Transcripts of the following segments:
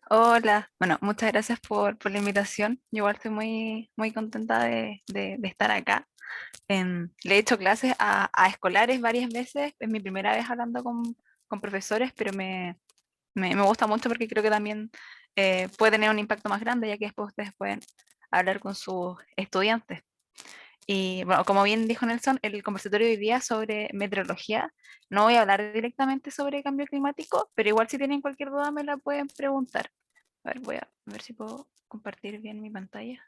Hola, bueno, muchas gracias por la invitación. Yo igual estoy muy contenta de estar acá. Le he hecho clases a escolares varias veces, es mi primera vez hablando con profesores, pero me gusta mucho porque creo que también puede tener un impacto más grande, ya que después ustedes pueden hablar con sus estudiantes. Y bueno, como bien dijo Nelson, el conversatorio de hoy día sobre meteorología, no voy a hablar directamente sobre cambio climático, pero igual si tienen cualquier duda me la pueden preguntar. A ver, voy a ver si puedo compartir bien mi pantalla.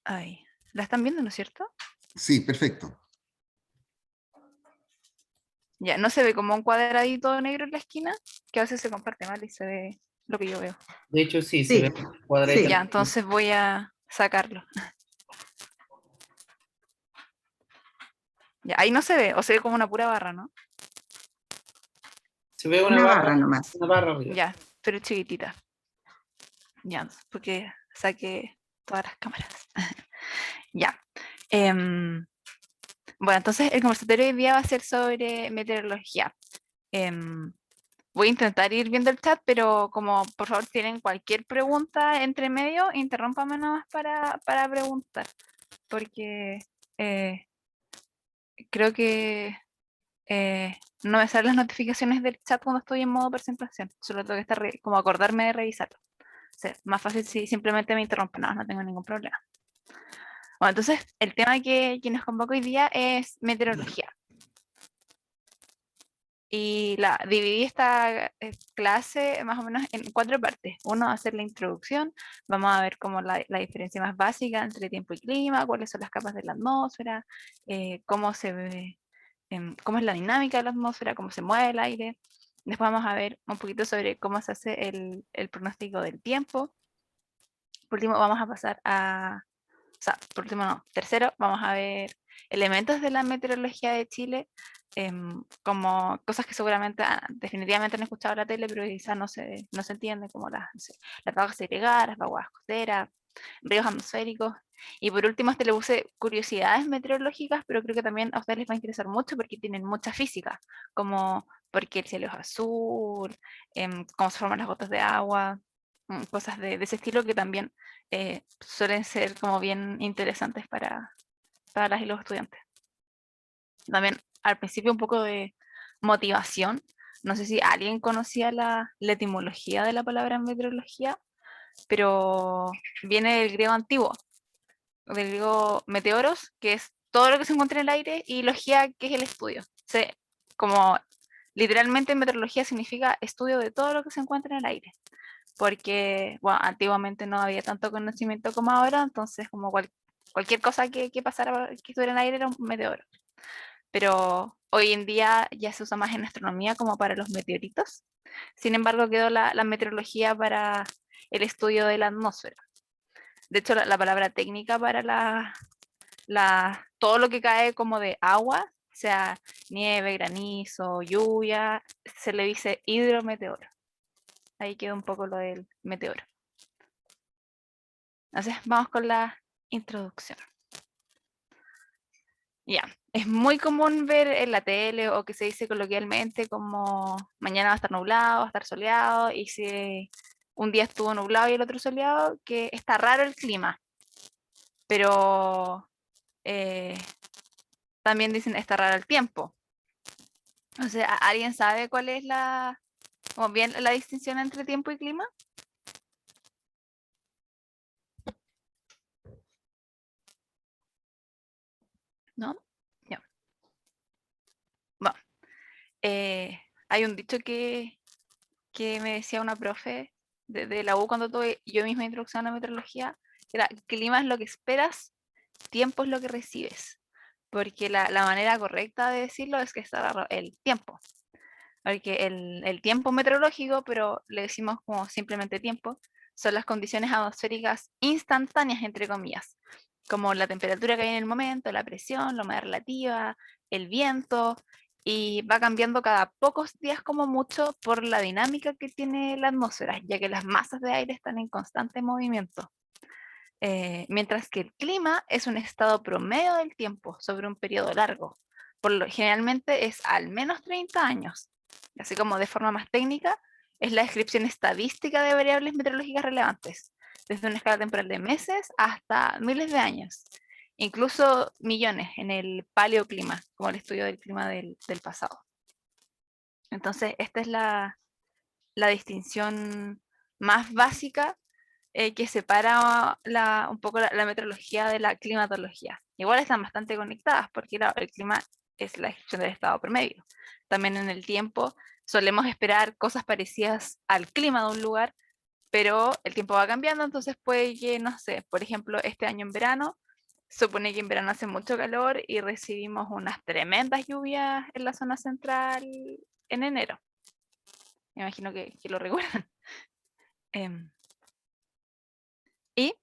Ahí. ¿La están viendo, no es cierto? Sí, perfecto. Ya, no se ve como un cuadradito negro en la esquina, que a veces se comparte mal y se ve lo que yo veo. De hecho, sí, se ve Sí, cuadradito. sí. Ya, entonces voy a sacarlo. Ya, ahí no se ve, o se ve como una pura barra, ¿no? Se ve Una barra nomás. una barra arriba. Ya, pero chiquitita. Ya, porque saqué todas las cámaras. Ya. Em, bueno, entonces el conversatorio de hoy día va a ser sobre meteorología. Em, Voy a intentar ir viendo el chat, pero como por favor tienen cualquier pregunta entre medio, interrúmpame nomás para preguntar, porque eh, creo que no me salen las notificaciones del chat cuando estoy en modo presentación, solo tengo que estar como acordarme de revisarlo. O sea, más fácil si simplemente me interrumpen, no tengo ningún problema. Bueno, entonces el tema que nos convoca hoy día es meteorología. Y dividí esta clase más o menos en cuatro partes. Uno va a ser la introducción, vamos a ver como la diferencia más básica entre tiempo y clima, cuáles son las capas de la atmósfera, cómo se ve, cómo es la dinámica de la atmósfera, cómo se mueve el aire. Después vamos a ver un poquito sobre cómo se hace el pronóstico del tiempo. Por último, vamos a pasar o sea, por último no, tercero, vamos a ver elementos de la meteorología de Chile, como cosas que seguramente, definitivamente han escuchado en la tele, pero quizás no se entiende, como no sé, las vaguas segregadas, las vaguas costeras, ríos atmosféricos. Y por último, le puse curiosidades meteorológicas, pero creo que también a ustedes les va a interesar mucho porque tienen mucha física, como por qué el cielo es azul, cómo se forman las gotas de agua, cosas de ese estilo que también suelen ser como bien interesantes para las y los estudiantes. También al principio un poco de motivación. No sé si alguien conocía la etimología de la palabra meteorología, pero viene del griego antiguo, del griego meteoros, que es todo lo que se encuentra en el aire, y logía, que es el estudio. Como literalmente meteorología significa estudio de todo lo que se encuentra en el aire, porque bueno, antiguamente no había tanto conocimiento como ahora, entonces como cualquier cosa que pasara, que estuviera en el aire era un meteoro. Pero hoy en día ya se usa más en astronomía como para los meteoritos. Sin embargo, quedó la meteorología para el estudio de la atmósfera. De hecho, la palabra técnica para todo lo que cae como de agua, sea nieve, granizo, lluvia, se le dice hidrometeoro. Ahí queda un poco lo del meteoro. Entonces, vamos con la introducción. Ya, es muy común ver en la tele o que se dice coloquialmente como mañana va a estar nublado, va a estar soleado, y si un día estuvo nublado y el otro soleado, que está raro el clima, pero eh, también dicen está raro el tiempo. O sea, ¿alguien sabe cuál es como bien la distinción entre tiempo y clima? ¿No? Ya. Bueno, hay un dicho que me decía una profe de la U cuando tuve yo misma introducción a la meteorología, que era: clima es lo que esperas, tiempo es lo que recibes. Porque la manera correcta de decirlo es que está el tiempo. Porque el tiempo meteorológico, pero le decimos como simplemente tiempo, son las condiciones atmosféricas instantáneas, entre comillas, como la temperatura que hay en el momento, la presión, la humedad relativa, el viento, y va cambiando cada pocos días como mucho por la dinámica que tiene la atmósfera, ya que las masas de aire están en constante movimiento. Mientras que el clima es un estado promedio del tiempo sobre un periodo largo. Generalmente es al menos 30 años. Así como de forma más técnica, es la descripción estadística de variables meteorológicas relevantes, desde una escala temporal de meses hasta miles de años, incluso millones en el paleoclima, como el estudio del clima del pasado. Entonces, esta es la distinción más básica que separa un poco la meteorología de la climatología. Igual están bastante conectadas porque el clima es la descripción del estado promedio. También en el tiempo solemos esperar cosas parecidas al clima de un lugar, pero el tiempo va cambiando, entonces puede que, no sé, por ejemplo, este año en verano, supone que en verano hace mucho calor y recibimos unas tremendas lluvias en la zona central en enero. Me imagino que lo recuerdan. Em, y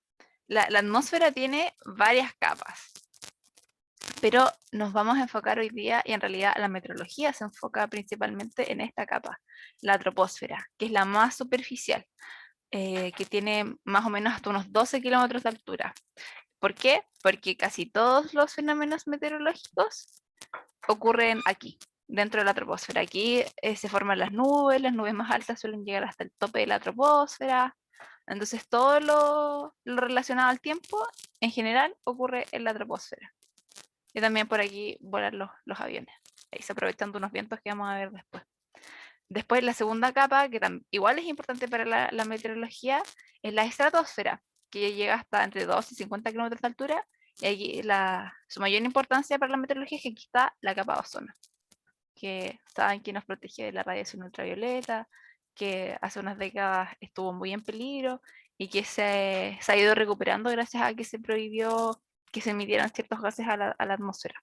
la atmósfera tiene varias capas, pero nos vamos a enfocar hoy día, y en realidad la meteorología se enfoca principalmente en esta capa, la troposfera, que es la más superficial, que tiene más o menos hasta unos 12 kilómetros de altura. ¿Por qué? Porque casi todos los fenómenos meteorológicos ocurren aquí, dentro de la troposfera. Aquí se forman las nubes más altas suelen llegar hasta el tope de la troposfera. Entonces todo lo relacionado al tiempo, en general, ocurre en la troposfera. Y también por aquí vuelan los aviones. Ahí se aprovechan de unos vientos que vamos a ver después. Después la segunda capa, que igual es importante para la meteorología, es la estratosfera, que llega hasta entre 2 y 50 kilómetros de altura. Y aquí su mayor importancia para la meteorología es que aquí está la capa de ozono, que saben que nos protege de la radiación ultravioleta, que hace unas décadas estuvo muy en peligro y que se ha ido recuperando gracias a que se prohibió que se emitieran ciertos gases a la atmósfera.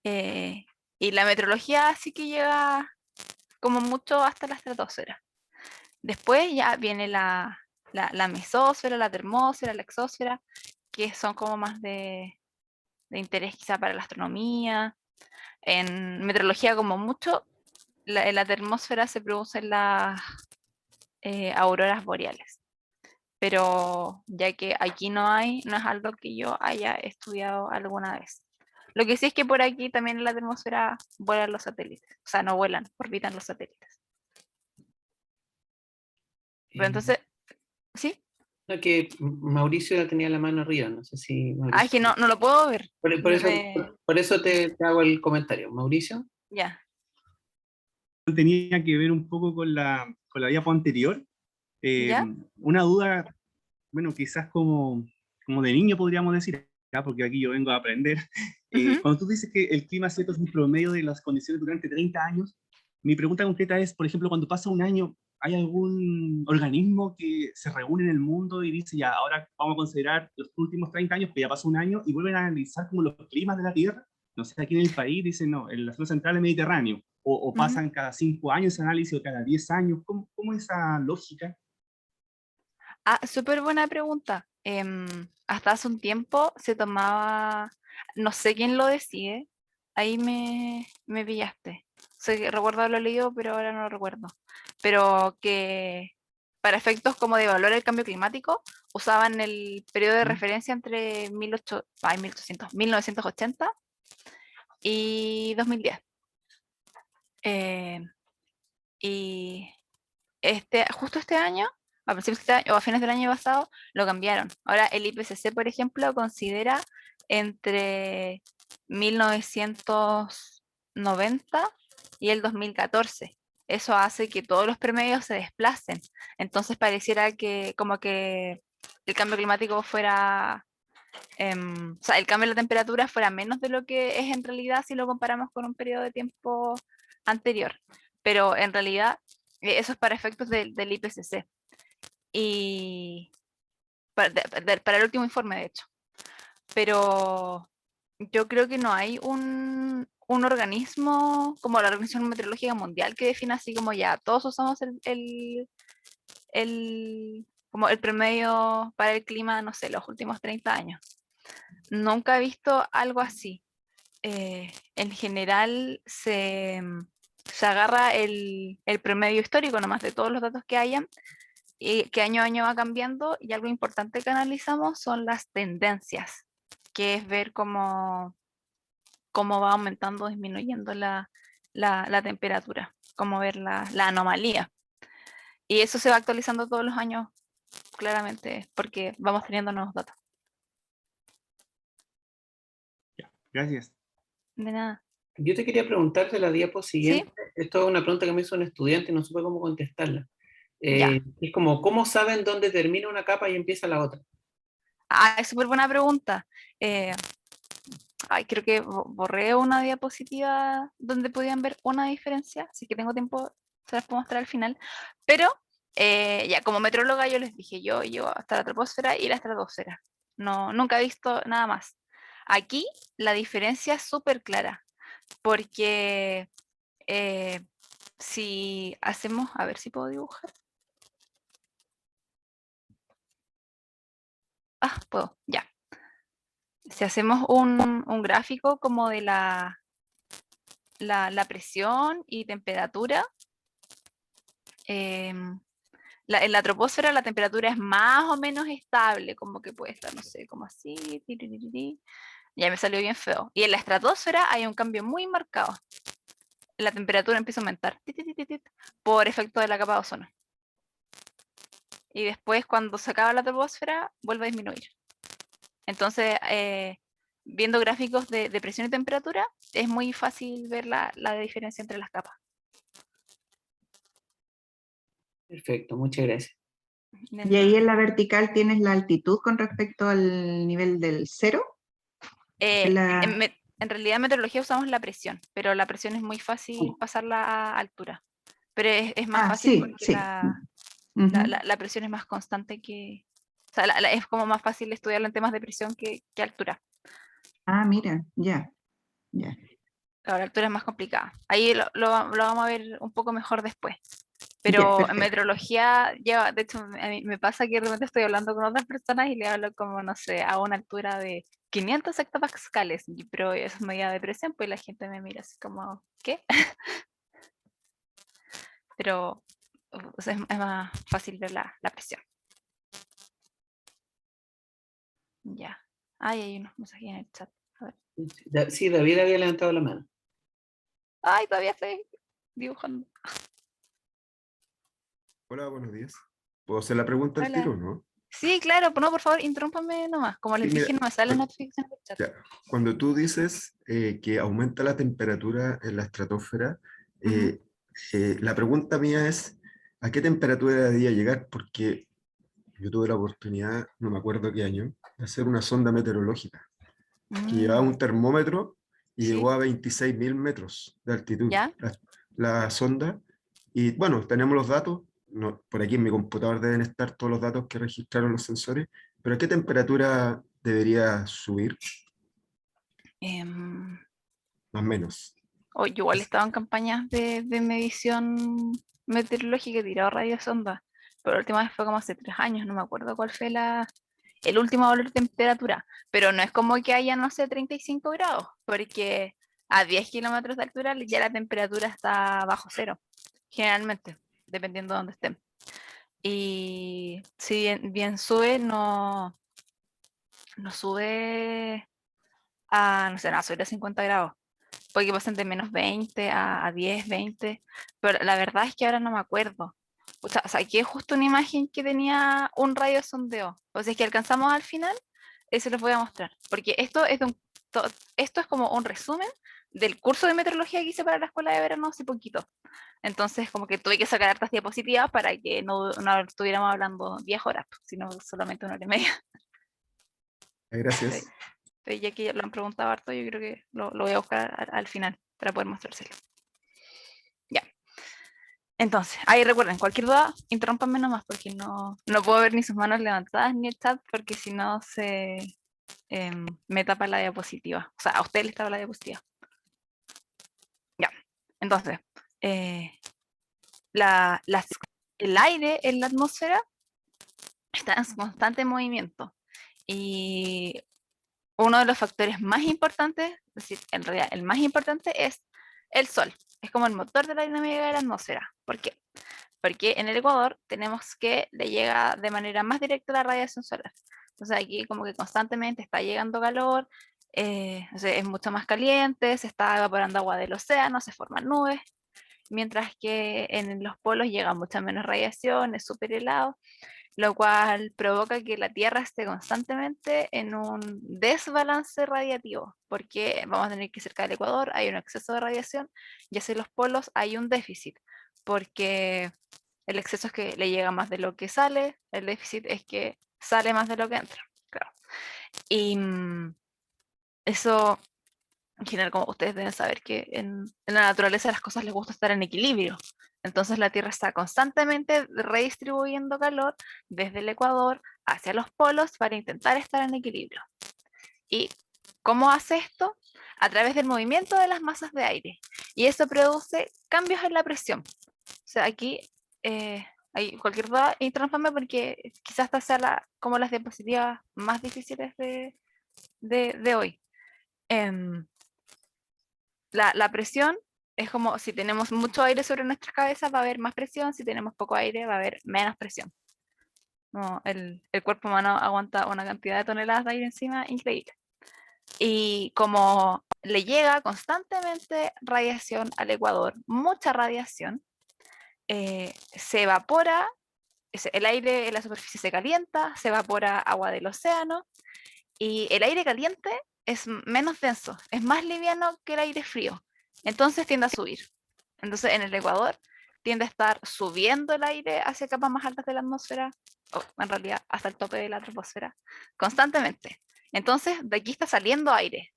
Y la meteorología sí que llega como mucho hasta la estratosfera. Después ya viene la mesósfera, la termósfera, la exósfera, que son como más de interés quizá para la astronomía. En meteorología como mucho, en la termósfera se producen las auroras boreales. Pero ya que aquí no hay, no es algo que yo haya estudiado alguna vez. Lo que sí es que por aquí también en la atmósfera vuelan los satélites. O sea, no vuelan, orbitan los satélites. Pero Eh, entonces, ¿sí? no, que Mauricio ya tenía la mano arriba, no sé si Ah, es Mauricio. que no lo puedo ver. Por eso, por eso te hago el comentario. Mauricio. Ya, Tenía que ver un poco con la diapo anterior. Eh, ya. una duda, bueno, quizás como de niño podríamos decir, ¿ya? Porque aquí yo vengo a aprender. Ujú. Cuando tú dices que el clima cierto es un promedio de las condiciones durante 30 años, mi pregunta concreta es, por ejemplo, cuando pasa un año, ¿hay algún organismo que se reúne en el mundo y dice, ya, ahora vamos a considerar los últimos 30 años, que ya pasó un año, y vuelven a analizar como los climas de la Tierra? No sé, aquí en el país dicen, no, en la zona central es Mediterráneo, o Ujú. pasan cada 5 años ese análisis o cada 10 años. ¿Cómo es esa lógica? Ah, súper buena pregunta. Hasta hace un tiempo se tomaba, no sé quién lo decide, ahí me pillaste. Sé que recuerdo haberlo leído, pero ahora no lo recuerdo. Pero que para efectos como de evaluar el cambio climático, usaban el periodo de ¿Mm? referencia entre 1980 y 2010. Eh, y justo este año, a principios de este año, o a fines del año pasado, lo cambiaron. Ahora el IPCC, por ejemplo, considera entre 1990 y el 2014. Eso hace que todos los promedios se desplacen. Entonces pareciera que como que el cambio climático fuera, o sea, el cambio de la temperatura fuera menos de lo que es en realidad si lo comparamos con un periodo de tiempo anterior. Pero en realidad eso es para efectos del IPCC y para el último informe, de hecho. Pero yo creo que no hay un organismo como la Organización Meteorológica Mundial que defina así como ya, todos usamos como el promedio para el clima, no sé, los últimos 30 años. Nunca he visto algo así. En general se agarra el promedio histórico nomás de todos los datos que hayan y que año a año va cambiando, y algo importante que analizamos son las tendencias, que es ver cómo cómo va aumentando o disminuyendo la temperatura, cómo ver la anomalía. Y eso se va actualizando todos los años, claramente, porque vamos teniendo nuevos datos. Gracias. De nada. Yo te quería preguntar de la diapo ¿Sí? siguiente. Esto es una pregunta que me hizo un estudiante y no supe cómo contestarla. Ya. Es como, ¿cómo saben dónde termina una capa y empieza la otra? Ah, es súper buena pregunta. Ay, creo que borré una diapositiva donde podían ver una diferencia, así que tengo tiempo, se las puedo mostrar al final. Pero ya, como metróloga yo les dije, yo hasta la troposfera y la estratosfera. No, nunca he visto nada más. Aquí la diferencia es súper clara, porque si hacemos, a ver si puedo dibujar. Ah, puedo, ya. Si hacemos un gráfico como de la presión y temperatura, en la troposfera la temperatura es más o menos estable, como que puede estar, no sé, como así, tiririri. Ya me salió bien feo. Y en la estratosfera hay un cambio muy marcado. La temperatura empieza a aumentar por efecto de la capa de ozono. Y después, cuando se acaba la troposfera, vuelve a disminuir. Entonces, viendo gráficos de presión y temperatura, es muy fácil ver la diferencia entre las capas. Perfecto, muchas gracias. Y ahí en la vertical tienes la altitud con respecto al nivel del cero. La- En realidad en meteorología usamos la presión, pero la presión es muy fácil pasarla a altura. Pero es más fácil sí, porque sí. Ujú. la presión es más constante que... O sea, es como más fácil estudiarla en temas de presión que altura. Ah, mira, ya, ya. Ahora, la altura es más complicada. Ahí lo vamos a ver un poco mejor después. Ya, Pero en perfecto. meteorología, de hecho, a mí me pasa que de repente estoy hablando con otras personas y le hablo como, no sé, a una altura de 500 hectopascales, pero eso es medida de presión, pues la gente me mira así como, ¿qué? Pero o sea, es más fácil ver la presión. Ya. Ay, hay unos mensajes en el chat. A ver. Sí, David había levantado la mano. Ay, todavía estoy dibujando. Hola, buenos días. ¿Puedo hacer la pregunta al tiro, Hola. no? Sí, claro, no, por favor, interrúmpame nomás. Como Sí, les mira, dije, no me sale cu- notificación del chat. ya, cuando tú dices que aumenta la temperatura en la estratosfera, Ujú. la pregunta mía es, ¿a qué temperatura debería llegar? Porque yo tuve la oportunidad, no me acuerdo qué año, de hacer una sonda meteorológica que llevaba Mm, un termómetro y llegó sí, a 26.000 metros de altitud ya. la sonda. Y bueno, tenemos los datos, por aquí en mi computador deben estar todos los datos que registraron los sensores, pero ¿a qué temperatura debería subir? Em, Más o menos. yo igual estaba en campañas de medición meteorológica y tirado radiosonda, pero la última vez fue como hace 3 años, no me acuerdo cuál fue el último valor de temperatura, pero no es como que haya, no sé, 35 grados, porque a 10 kilómetros de altura ya la temperatura está bajo cero, generalmente, dependiendo de dónde estén. Y si bien sube, no sube a, no sé, no, sube a 50 grados. Puede que pasen de menos 20 a 10, 20, pero la verdad es que ahora no me acuerdo. O sea, saqué justo una imagen que tenía un radio sondeo. O sea, es que alcanzamos al final, se los voy a mostrar. Porque esto es como un resumen del curso de meteorología que hice para la escuela de verano hace poquito. Entonces, como que tuve que sacar hartas diapositivas para que no estuviéramos hablando 10 horas, sino solamente 1 hora y media. Gracias. Entonces, ya que lo han preguntado harto, yo creo que lo voy a buscar al final para poder mostrárselo. Ya. Entonces, ahí recuerden, cualquier duda, interrúmpanme nomás porque no puedo ver ni sus manos levantadas ni el chat porque si no me tapa la diapositiva. O sea, a usted les tapa la diapositiva. Ya. Entonces, eh, el aire en la atmósfera está en constante movimiento y uno de los factores más importantes, es decir, en realidad el más importante es el sol. Es como el motor de la dinámica de la atmósfera. ¿Por qué? Porque en el Ecuador tenemos que le llega de manera más directa la radiación solar. Entonces aquí como que constantemente está llegando calor, O sea, es mucho más caliente, se está evaporando agua del océano, se forman nubes, mientras que en los polos llega mucha menos radiación, es súper helado, lo cual provoca que la Tierra esté constantemente en un desbalance radiativo, porque vamos a tener que cerca del Ecuador hay un exceso de radiación, y hacia los polos hay un déficit, porque el exceso es que le llega más de lo que sale, el déficit es que sale más de lo que entra. Claro. Y eso, en general, como ustedes deben saber, que en la naturaleza las cosas les gusta estar en equilibrio. Entonces la Tierra está constantemente redistribuyendo calor desde el Ecuador hacia los polos para intentar estar en equilibrio. ¿Y cómo hace esto? A través del movimiento de las masas de aire. Y eso produce cambios en la presión. O sea, aquí hay cualquier duda, interrúmpame porque quizás esta sea como las diapositivas más difíciles de hoy. La presión es como si tenemos mucho aire sobre nuestras cabezas va a haber más presión, si tenemos poco aire va a haber menos presión. No, el cuerpo humano aguanta una cantidad de toneladas de aire encima increíble. Y como le llega constantemente radiación al Ecuador, mucha radiación, se evapora, el aire en la superficie se calienta, se evapora agua del océano, y el aire caliente es menos denso, es más liviano que el aire frío, entonces tiende a subir. Entonces en el Ecuador tiende a estar subiendo el aire hacia capas más altas de la atmósfera, o en realidad hasta el tope de la troposfera, constantemente. Entonces de aquí está saliendo aire,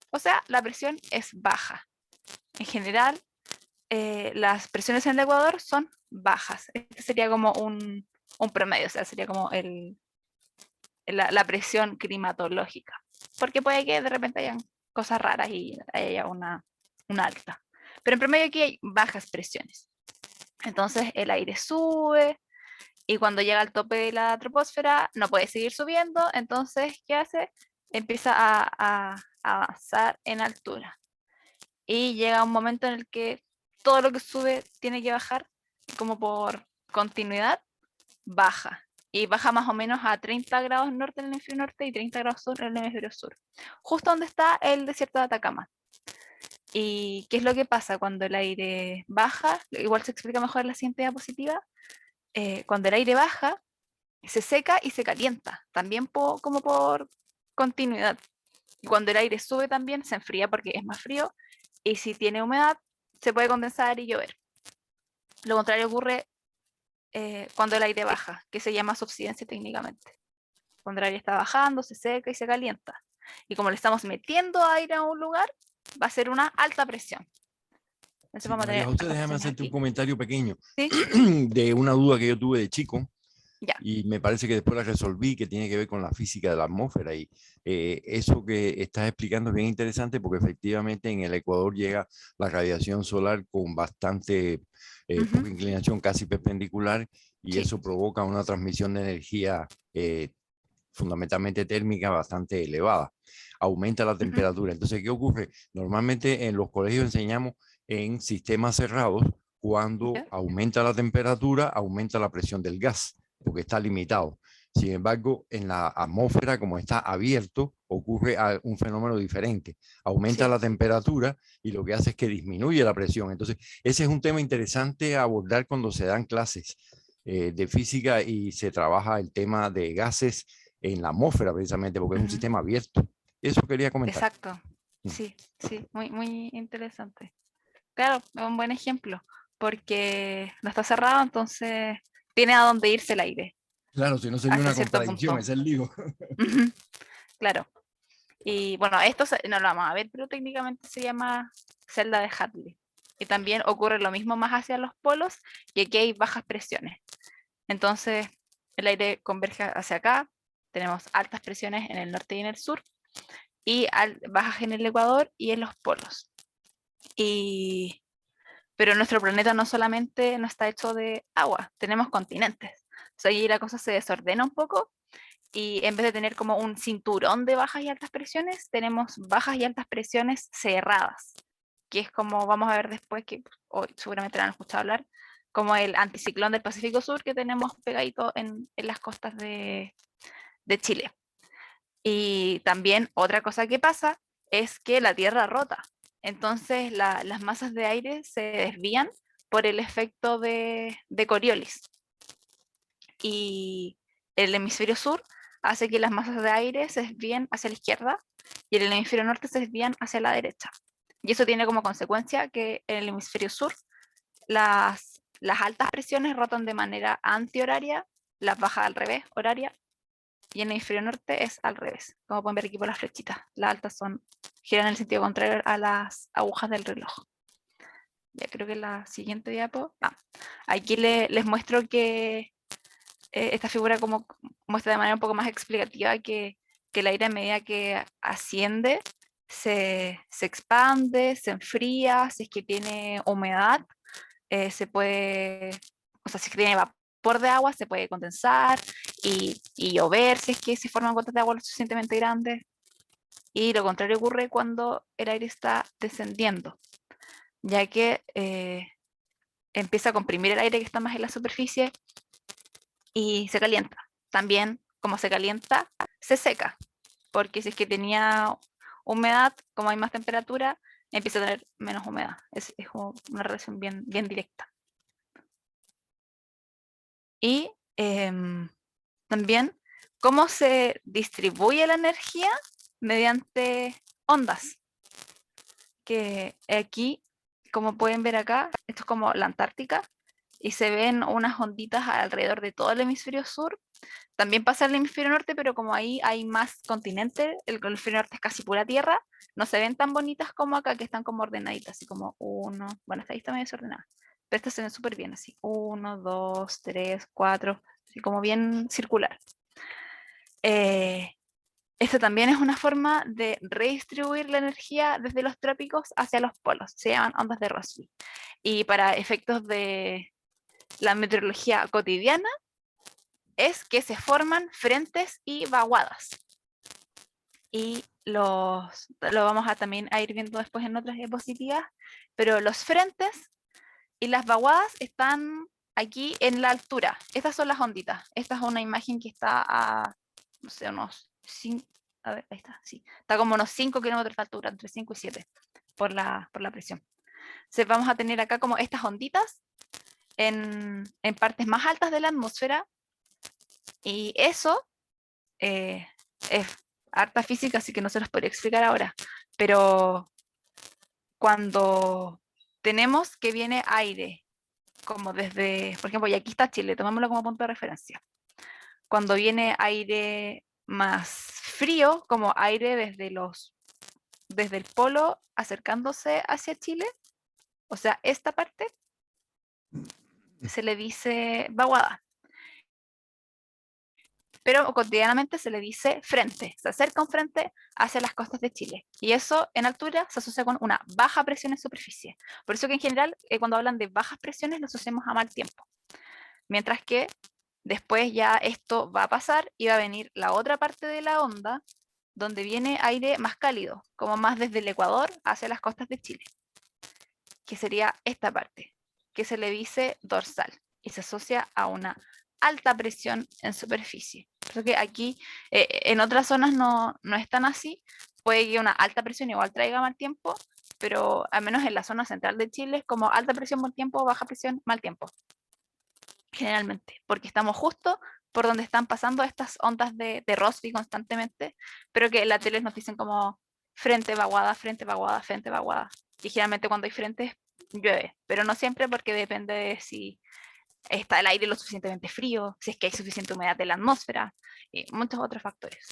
o sea, la presión es baja. En general, las presiones en el Ecuador son bajas. Este sería como un promedio, o sea, sería como la presión climatológica. Porque puede que de repente hayan cosas raras y haya una alta. Pero en promedio aquí hay bajas presiones. Entonces el aire sube y cuando llega al tope de la troposfera no puede seguir subiendo. Entonces, ¿qué hace? Empieza a avanzar en altura. Y llega un momento en el que todo lo que sube tiene que bajar, y como por continuidad, baja. Y baja más o menos a 30 grados norte en el hemisferio norte y 30 grados sur en el hemisferio sur. Justo donde está el desierto de Atacama. ¿Y qué es lo que pasa cuando el aire baja? Igual se explica mejor en la siguiente diapositiva. Cuando el aire baja, se seca y se calienta, también como por continuidad. Y cuando el aire sube también se enfría porque es más frío, y si tiene humedad se puede condensar y llover. Lo contrario ocurre cuando el aire baja, que se llama subsidencia técnicamente. Cuando el aire está bajando, se seca y se calienta. Y como le estamos metiendo aire a un lugar, va a ser una alta presión. Entonces Sí, vamos a María tener José, altas déjame presiones hacerte un aquí. comentario pequeño ¿Sí? de una duda que yo tuve de chico. Ya. Y me parece que después la resolví, que tiene que ver con la física de la atmósfera. Y eso que estás explicando es bien interesante porque efectivamente en el Ecuador llega la radiación solar con bastante poca inclinación, casi perpendicular, y Sí. eso provoca una transmisión de energía fundamentalmente térmica bastante elevada. Aumenta la temperatura. Entonces, ¿qué ocurre? Normalmente en los colegios enseñamos en sistemas cerrados, cuando Ya. aumenta la temperatura, aumenta la presión del gas, porque está limitado. Sin embargo, en la atmósfera, como está abierto, ocurre un fenómeno diferente. Aumenta Sí. la temperatura y lo que hace es que disminuye la presión. Entonces, ese es un tema interesante a abordar cuando se dan clases de física y se trabaja el tema de gases en la atmósfera, precisamente, porque es un sistema abierto. Eso quería comentar. Exacto. Sí, sí, muy, muy interesante. Claro, es un buen ejemplo, porque no está cerrado, entonces tiene a dónde irse el aire, Claro, si no sería hasta una cierto contradicción, punto. ese es el lío. Ujú, claro. Y bueno, esto no lo vamos a ver, pero técnicamente se llama celda de Hadley. Y también ocurre lo mismo más hacia los polos, y aquí hay bajas presiones. Entonces, el aire converge hacia acá, tenemos altas presiones en el norte y en el sur, y bajas en el Ecuador y en los polos. Pero nuestro planeta no solamente no está hecho de agua, tenemos continentes. O sea, ahí la cosa se desordena un poco, y en vez de tener como un cinturón de bajas y altas presiones, tenemos bajas y altas presiones cerradas, que es como vamos a ver después, que hoy seguramente lo han escuchado hablar, como el anticiclón del Pacífico Sur que tenemos pegadito en las costas de Chile. Y también otra cosa que pasa es que la Tierra rota. Entonces las masas de aire se desvían por el efecto de Coriolis. Y el hemisferio sur hace que las masas de aire se desvíen hacia la izquierda y el hemisferio norte se desvían hacia la derecha. Y eso tiene como consecuencia que en el hemisferio sur las altas presiones rotan de manera antihoraria, las bajas al revés, horaria, y en el hemisferio norte es al revés. Como pueden ver aquí por las flechitas, las altas giran en el sentido contrario a las agujas del reloj. Ya creo que la siguiente diapo. Aquí les muestro que esta figura como muestra de manera un poco más explicativa que el aire a medida que asciende se expande, se enfría, si es que tiene humedad, se puede, o sea, si es que tiene vapor de agua, se puede condensar y llover si es que se forman gotas de agua lo suficientemente grandes. Y lo contrario ocurre cuando el aire está descendiendo, ya que empieza a comprimir el aire que está más en la superficie y se calienta. También, como se calienta, se seca, porque si es que tenía humedad, como hay más temperatura, empieza a tener menos humedad. Es como una relación bien directa. Y también, ¿cómo se distribuye la energía? Mediante ondas. Que aquí, como pueden ver acá, esto es como la Antártica, y se ven unas onditas alrededor de todo el hemisferio sur. También pasa en el hemisferio norte, pero como ahí hay más continentes, el hemisferio norte es casi pura tierra, no se ven tan bonitas como acá, que están como ordenaditas, así como uno, bueno, esta ahí está medio desordenada, pero estas se ven súper bien, así, 1, 2, 3, 4, así como bien circular. Esta también es una forma de redistribuir la energía desde los trópicos hacia los polos, se llaman ondas de Rossby. Y para efectos de la meteorología cotidiana, es que se forman frentes y vaguadas. Y lo vamos a también a ir viendo después en otras diapositivas, pero los frentes y las vaguadas están aquí en la altura. Estas son las onditas. Esta es una imagen que está a, no sé, unos 5, a ver, ahí está, sí. Está como unos 5 kilómetros de altura, entre 5 y 7, por la presión. Entonces vamos a tener acá como estas onditas en partes más altas de la atmósfera. Y eso es harta física, así que no se los podría explicar ahora. Pero cuando tenemos que viene aire, como desde, por ejemplo, y aquí está Chile, tomémoslo como punto de referencia. Cuando viene aire más frío, como aire desde el polo acercándose hacia Chile, o sea, esta parte se le dice vaguada. Pero cotidianamente se le dice frente, se acerca un frente hacia las costas de Chile. Y eso en altura se asocia con una baja presión en superficie. Por eso que en general cuando hablan de bajas presiones lo asociamos a mal tiempo. Mientras que después ya esto va a pasar y va a venir la otra parte de la onda, donde viene aire más cálido, como más desde el Ecuador hacia las costas de Chile, que sería esta parte, que se le dice dorsal y se asocia a una alta presión en superficie. Porque aquí en otras zonas no es tan así, puede que una alta presión igual traiga mal tiempo, pero al menos en la zona central de Chile es como alta presión, buen tiempo, baja presión, mal tiempo. Generalmente, porque estamos justo por donde están pasando estas ondas de Rossby constantemente, pero que en la tele nos dicen como frente vaguada, frente vaguada, frente vaguada. Y generalmente cuando hay frentes llueve, pero no siempre porque depende de si está el aire lo suficientemente frío, si es que hay suficiente humedad en la atmósfera, y muchos otros factores.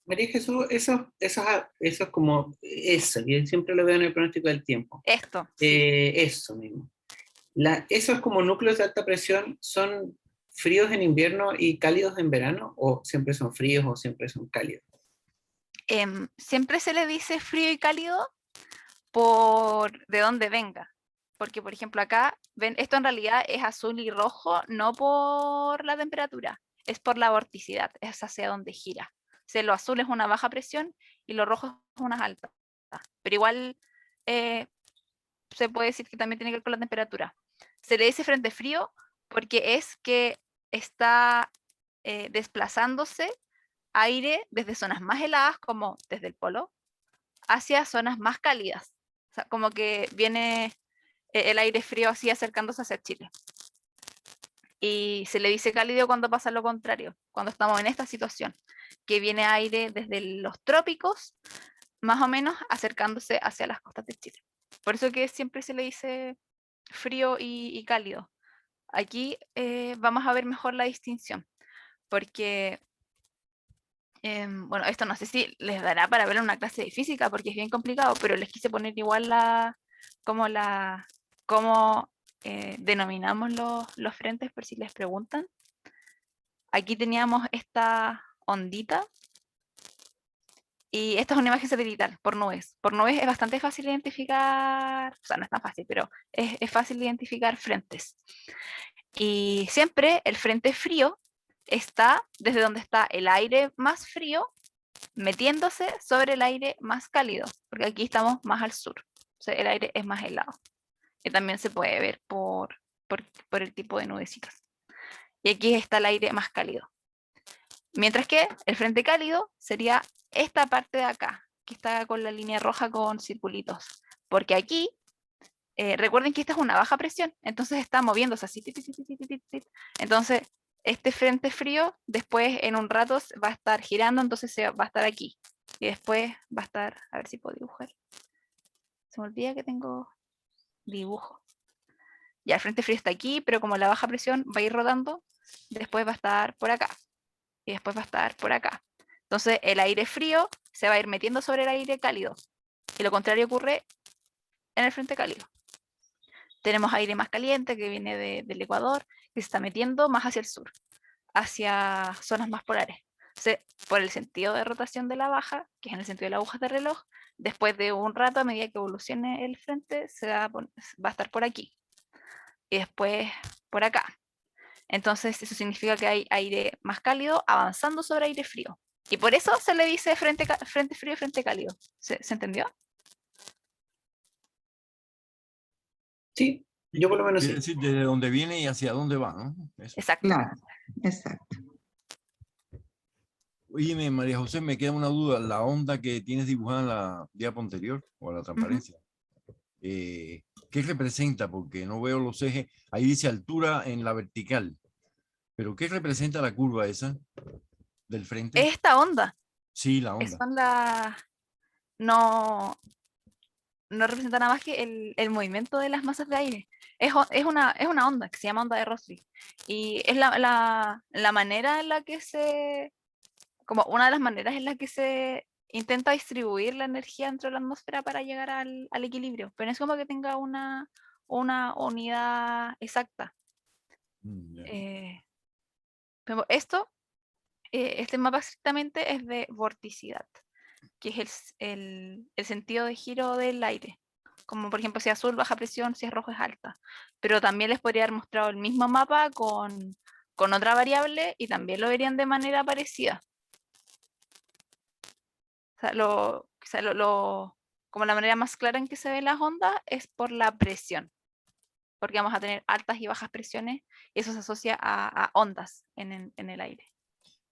María Jesús, eso es como eso, yo siempre lo veo en el pronóstico del tiempo. Esto. Eso mismo. ¿Esos como núcleos de alta presión son fríos en invierno y cálidos en verano? ¿O siempre son fríos o siempre son cálidos? Siempre se le dice frío y cálido por de dónde venga. Porque, por ejemplo, acá, ven, esto en realidad es azul y rojo, no por la temperatura, es por la vorticidad, es hacia donde gira. O sea, lo azul es una baja presión y lo rojo es una alta. Pero igual se puede decir que también tiene que ver con la temperatura. Se le dice frente frío porque es que está desplazándose aire desde zonas más heladas, como desde el polo, hacia zonas más cálidas. O sea, como que viene el aire frío así acercándose hacia Chile. Y se le dice cálido cuando pasa lo contrario, cuando estamos en esta situación, que viene aire desde los trópicos, más o menos acercándose hacia las costas de Chile. Por eso que siempre se le dice frío y cálido. Aquí vamos a ver mejor la distinción, porque, bueno, esto no sé si les dará para ver en una clase de física, porque es bien complicado, pero les quise poner igual cómo denominamos los frentes, por si les preguntan. Aquí teníamos esta ondita, y esta es una imagen satelital por nubes. Por nubes es bastante fácil identificar, o sea, no es tan fácil, pero es fácil identificar frentes. Y siempre el frente frío está desde donde está el aire más frío metiéndose sobre el aire más cálido, porque aquí estamos más al sur, o sea, el aire es más helado. Y también se puede ver por el tipo de nubecitas. Y aquí está el aire más cálido. Mientras que el frente cálido sería esta parte de acá, que está con la línea roja con circulitos. Porque aquí, recuerden que esta es una baja presión, entonces está moviéndose así. Entonces, este frente frío, después en un rato va a estar girando, entonces va a estar aquí. Y después va a estar, a ver si puedo dibujar. Se me olvida que tengo dibujo. Ya el frente frío está aquí, pero como la baja presión va a ir rodando, después va a estar por acá. Y después va a estar por acá. Entonces el aire frío se va a ir metiendo sobre el aire cálido. Y lo contrario ocurre en el frente cálido. Tenemos aire más caliente que viene del Ecuador, que se está metiendo más hacia el sur, hacia zonas más polares. Entonces, por el sentido de rotación de la baja, que es en el sentido de las agujas de reloj, después de un rato, a medida que evolucione el frente, va a estar por aquí. Y después por acá. Entonces eso significa que hay aire más cálido avanzando sobre aire frío. Y por eso se le dice frente frío y frente cálido. ¿Se entendió? Sí, yo por lo menos Quiere sí. decir desde dónde viene y hacia dónde va, ¿no? Eso. Exacto. Claro, exacto. Oye, María José, me queda una duda. La onda que tienes dibujada en la diapo anterior, o la transparencia, ¿qué representa? Porque no veo los ejes. Ahí dice altura en la vertical. ¿Pero qué representa la curva esa del frente? Esta onda. Sí, la Esa onda. onda no representa nada más que el movimiento de las masas de aire. Es una onda que se llama onda de Rossby. Y es la manera en la que como una de las maneras en la que se intenta distribuir la energía dentro de la atmósfera para llegar al equilibrio. Pero no es como que tenga una unidad exacta. Ya. Pero este mapa exactamente es de vorticidad, que es el sentido de giro del aire. Como por ejemplo, si es azul, baja presión, si es rojo, es alta. Pero también les podría haber mostrado el mismo mapa con otra variable y también lo verían de manera parecida. O sea, como la manera más clara en que se ven las ondas es por la presión, porque vamos a tener altas y bajas presiones y eso se asocia a ondas en el aire.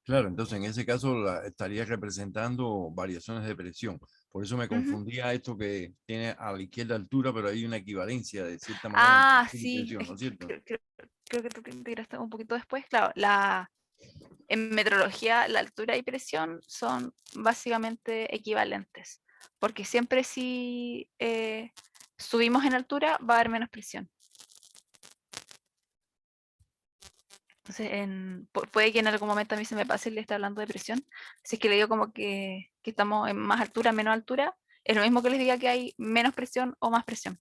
Claro, entonces en ese caso estaría representando variaciones de presión. Por eso me confundía esto que tiene a la izquierda altura, pero hay una equivalencia de cierta manera entre altura y Sí, presión, ¿no es cierto? creo que tú te integraste un poquito después. Claro, en meteorología la altura y presión son básicamente equivalentes, porque siempre si subimos en altura va a haber menos presión. Entonces, puede que en algún momento a mí se me pase el estar hablando de presión. Si es que le digo como que estamos en más altura, menos altura, es lo mismo que les diga que hay menos presión o más presión.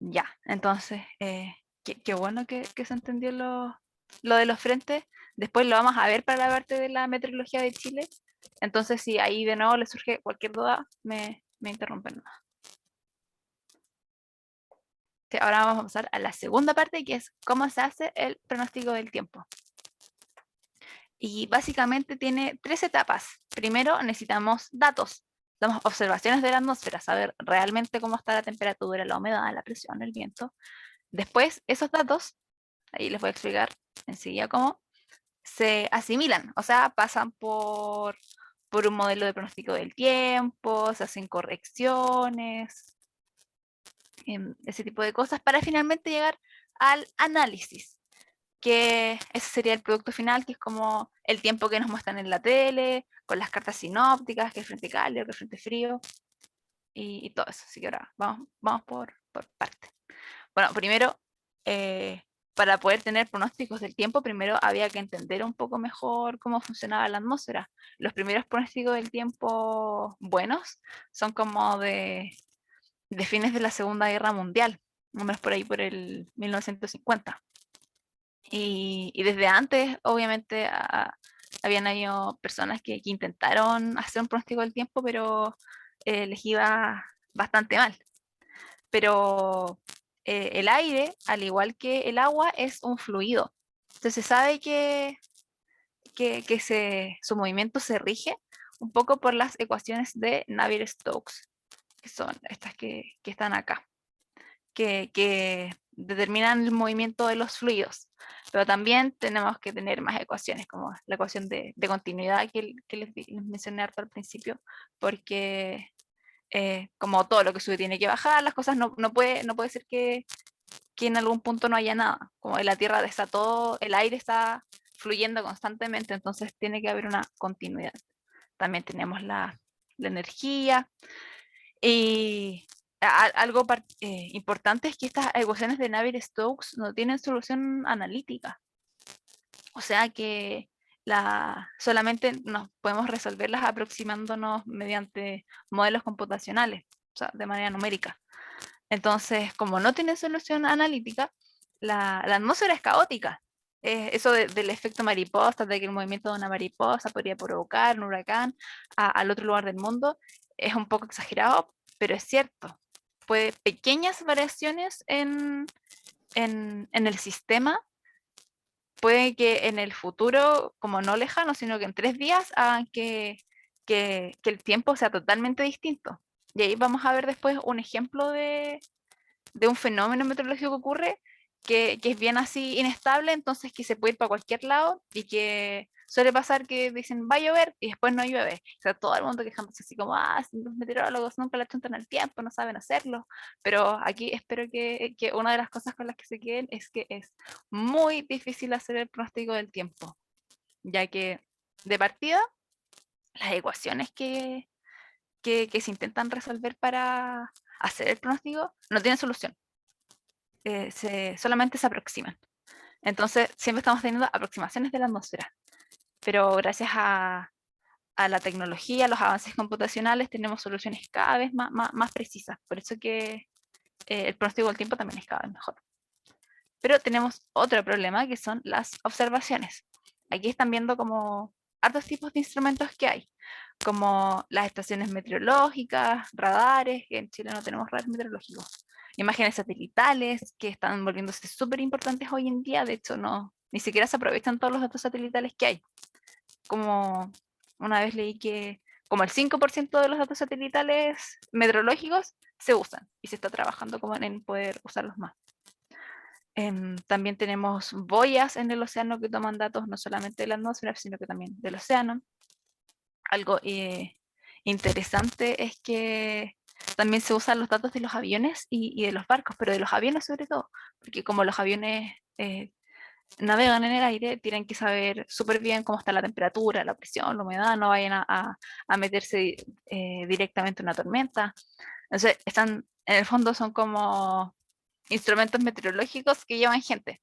Ya, entonces, qué bueno que se entendió lo de los frentes. Después lo vamos a ver para la parte de la meteorología de Chile. Entonces, si ahí de nuevo les surge cualquier duda, me interrumpen. Ahora vamos a pasar a la segunda parte, que es cómo se hace el pronóstico del tiempo. Y básicamente tiene 3 etapas. Primero necesitamos datos. Damos observaciones de la atmósfera, saber realmente cómo está la temperatura, la humedad, la presión, el viento. Después, esos datos ahí les voy a explicar enseguida cómo, se asimilan, o sea, pasan por un modelo de pronóstico del tiempo, se hacen correcciones, ese tipo de cosas, para finalmente llegar al análisis, que ese sería el producto final, que es como el tiempo que nos muestran en la tele, con las cartas sinópticas, que es frente cálido, que es frente frío, y todo eso. Así que ahora vamos por partes. Bueno, primero, para poder tener pronósticos del tiempo, primero había que entender un poco mejor cómo funcionaba la atmósfera. Los primeros pronósticos del tiempo buenos son como de fines de la Segunda Guerra Mundial, más o menos por ahí por el 1950. Y desde antes, obviamente, habían habido personas que intentaron hacer un pronóstico del tiempo, pero les iba bastante mal. Pero el aire, al igual que el agua, es un fluido. Entonces se sabe que su movimiento se rige un poco por las ecuaciones de Navier-Stokes, que son estas que están acá, que determinan el movimiento de los fluidos. Pero también tenemos que tener más ecuaciones, como la ecuación de continuidad que les mencioné harto al principio, porque como todo lo que sube tiene que bajar, las cosas no puede ser que en algún punto no haya nada. Como en la Tierra está todo, el aire está fluyendo constantemente, entonces tiene que haber una continuidad. También tenemos la energía. Y algo importante es que estas ecuaciones de Navier-Stokes no tienen solución analítica. O sea que solamente nos podemos resolverlas aproximándonos mediante modelos computacionales, o sea, de manera numérica. Entonces, como no tiene solución analítica, la atmósfera es caótica. Eso del efecto mariposa, de que el movimiento de una mariposa podría provocar un huracán al otro lugar del mundo, es un poco exagerado, pero es cierto. Pequeñas variaciones en el sistema, puede que en el futuro, como no lejano, sino que en 3 días, hagan que el tiempo sea totalmente distinto. Y ahí vamos a ver después un ejemplo de un fenómeno meteorológico que ocurre, que es bien así inestable, entonces que se puede ir para cualquier lado, y que suele pasar que dicen va a llover y después no llueve. O sea, todo el mundo quejándose así como, los meteorólogos nunca le chuntan el tiempo, no saben hacerlo. Pero aquí espero que una de las cosas con las que se queden es que es muy difícil hacer el pronóstico del tiempo, ya que de partida las ecuaciones que se intentan resolver para hacer el pronóstico no tienen solución. Solamente se aproximan. Entonces, siempre estamos teniendo aproximaciones de la atmósfera. Pero gracias a la tecnología, a los avances computacionales, tenemos soluciones cada vez más precisas. Por eso que el pronóstico del tiempo también es cada vez mejor. Pero tenemos otro problema, que son las observaciones. Aquí están viendo como hartos tipos de instrumentos que hay, como las estaciones meteorológicas, radares, que en Chile no tenemos radares meteorológicos, imágenes satelitales, que están volviéndose súper importantes hoy en día. De hecho, ni siquiera se aprovechan todos los datos satelitales que hay. Como una vez leí que como el 5% de los datos satelitales meteorológicos se usan, y se está trabajando como en poder usarlos más. También tenemos boyas en el océano que toman datos no solamente de la atmósfera, sino que también del océano. Algo interesante es que también se usan los datos de los aviones y de los barcos, pero de los aviones sobre todo, porque como los aviones navegan en el aire, tienen que saber súper bien cómo está la temperatura, la presión, la humedad, no vayan a meterse directamente en una tormenta. Entonces, en el fondo son como instrumentos meteorológicos que llevan gente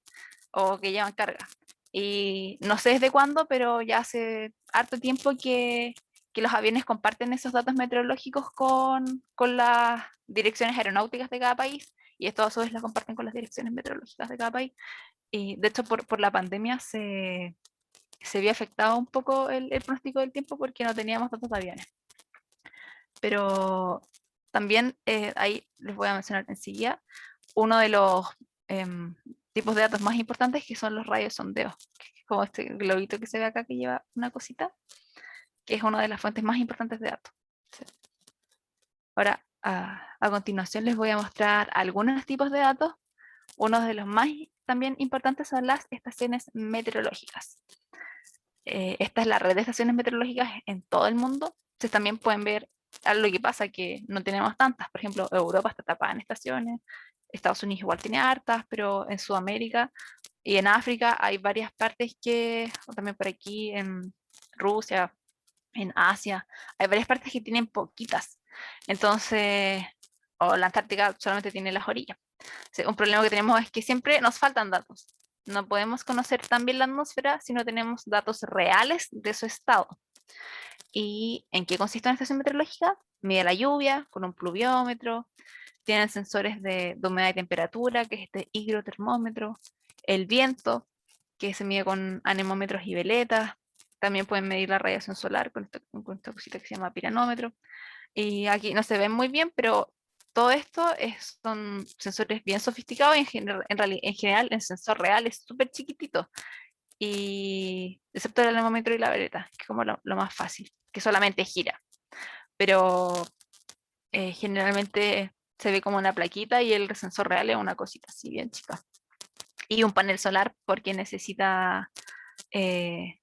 o que llevan carga. Y no sé desde cuándo, pero ya hace harto tiempo que los aviones comparten esos datos meteorológicos con las direcciones aeronáuticas de cada país, y esto a su vez lo comparten con las direcciones meteorológicas de cada país. Y de hecho por la pandemia se vio afectado un poco el pronóstico del tiempo, porque no teníamos datos de aviones. Pero también ahí les voy a mencionar enseguida uno de los tipos de datos más importantes, que son los radiosondeos, como este globito que se ve acá que lleva una cosita, que es una de las fuentes más importantes de datos. ¿Sí? Ahora, a continuación les voy a mostrar algunos tipos de datos. Uno de los más también importante son las estaciones meteorológicas. Esta es la red de estaciones meteorológicas en todo el mundo. Entonces también pueden ver algo que pasa, que no tenemos tantas. Por ejemplo, Europa está tapada en estaciones, Estados Unidos igual tiene hartas, pero en Sudamérica y en África hay varias partes que, o también por aquí en Rusia, en Asia, hay varias partes que tienen poquitas. Entonces, o la Antártica solamente tiene las orillas. Un problema que tenemos es que siempre nos faltan datos. No podemos conocer tan bien la atmósfera si no tenemos datos reales de su estado. ¿Y en qué consiste una estación meteorológica? Mide la lluvia con un pluviómetro, tienen sensores de humedad y temperatura, que es este higrotermómetro, el viento, que se mide con anemómetros y veletas, también pueden medir la radiación solar con esta cosita que se llama piranómetro. Y aquí no se ven muy bien, pero todo esto son sensores bien sofisticados y en general el sensor real es súper chiquitito. Y excepto el anemómetro y la veleta, que es como lo más fácil, que solamente gira. Pero generalmente se ve como una plaquita y el sensor real es una cosita así bien chica. Y un panel solar porque necesita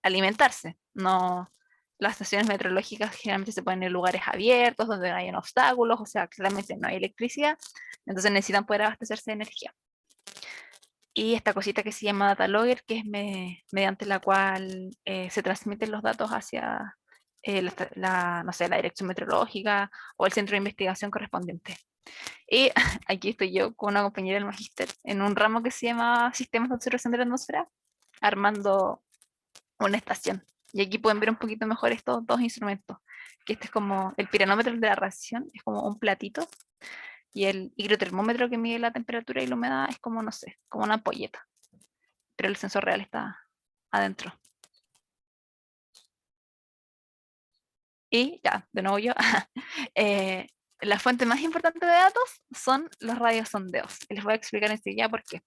alimentarse. No, las estaciones meteorológicas generalmente se ponen en lugares abiertos, donde no hay obstáculos, o sea, claramente no hay electricidad, entonces necesitan poder abastecerse de energía. Y esta cosita que se llama data logger, que es mediante la cual se transmiten los datos hacia no sé, la dirección meteorológica o el centro de investigación correspondiente. Y aquí estoy yo con una compañera del magíster en un ramo que se llama Sistemas de Observación de la Atmósfera, armando una estación. Y aquí pueden ver un poquito mejor estos dos instrumentos, que este es como el piranómetro de la radiación, es como un platito, y el higrotermómetro que mide la temperatura y la humedad es como, no sé, como una ampolleta, pero el sensor real está adentro. Y ya, de nuevo yo, la fuente más importante de datos son los radiosondeos. Y les voy a explicar enseguida por qué.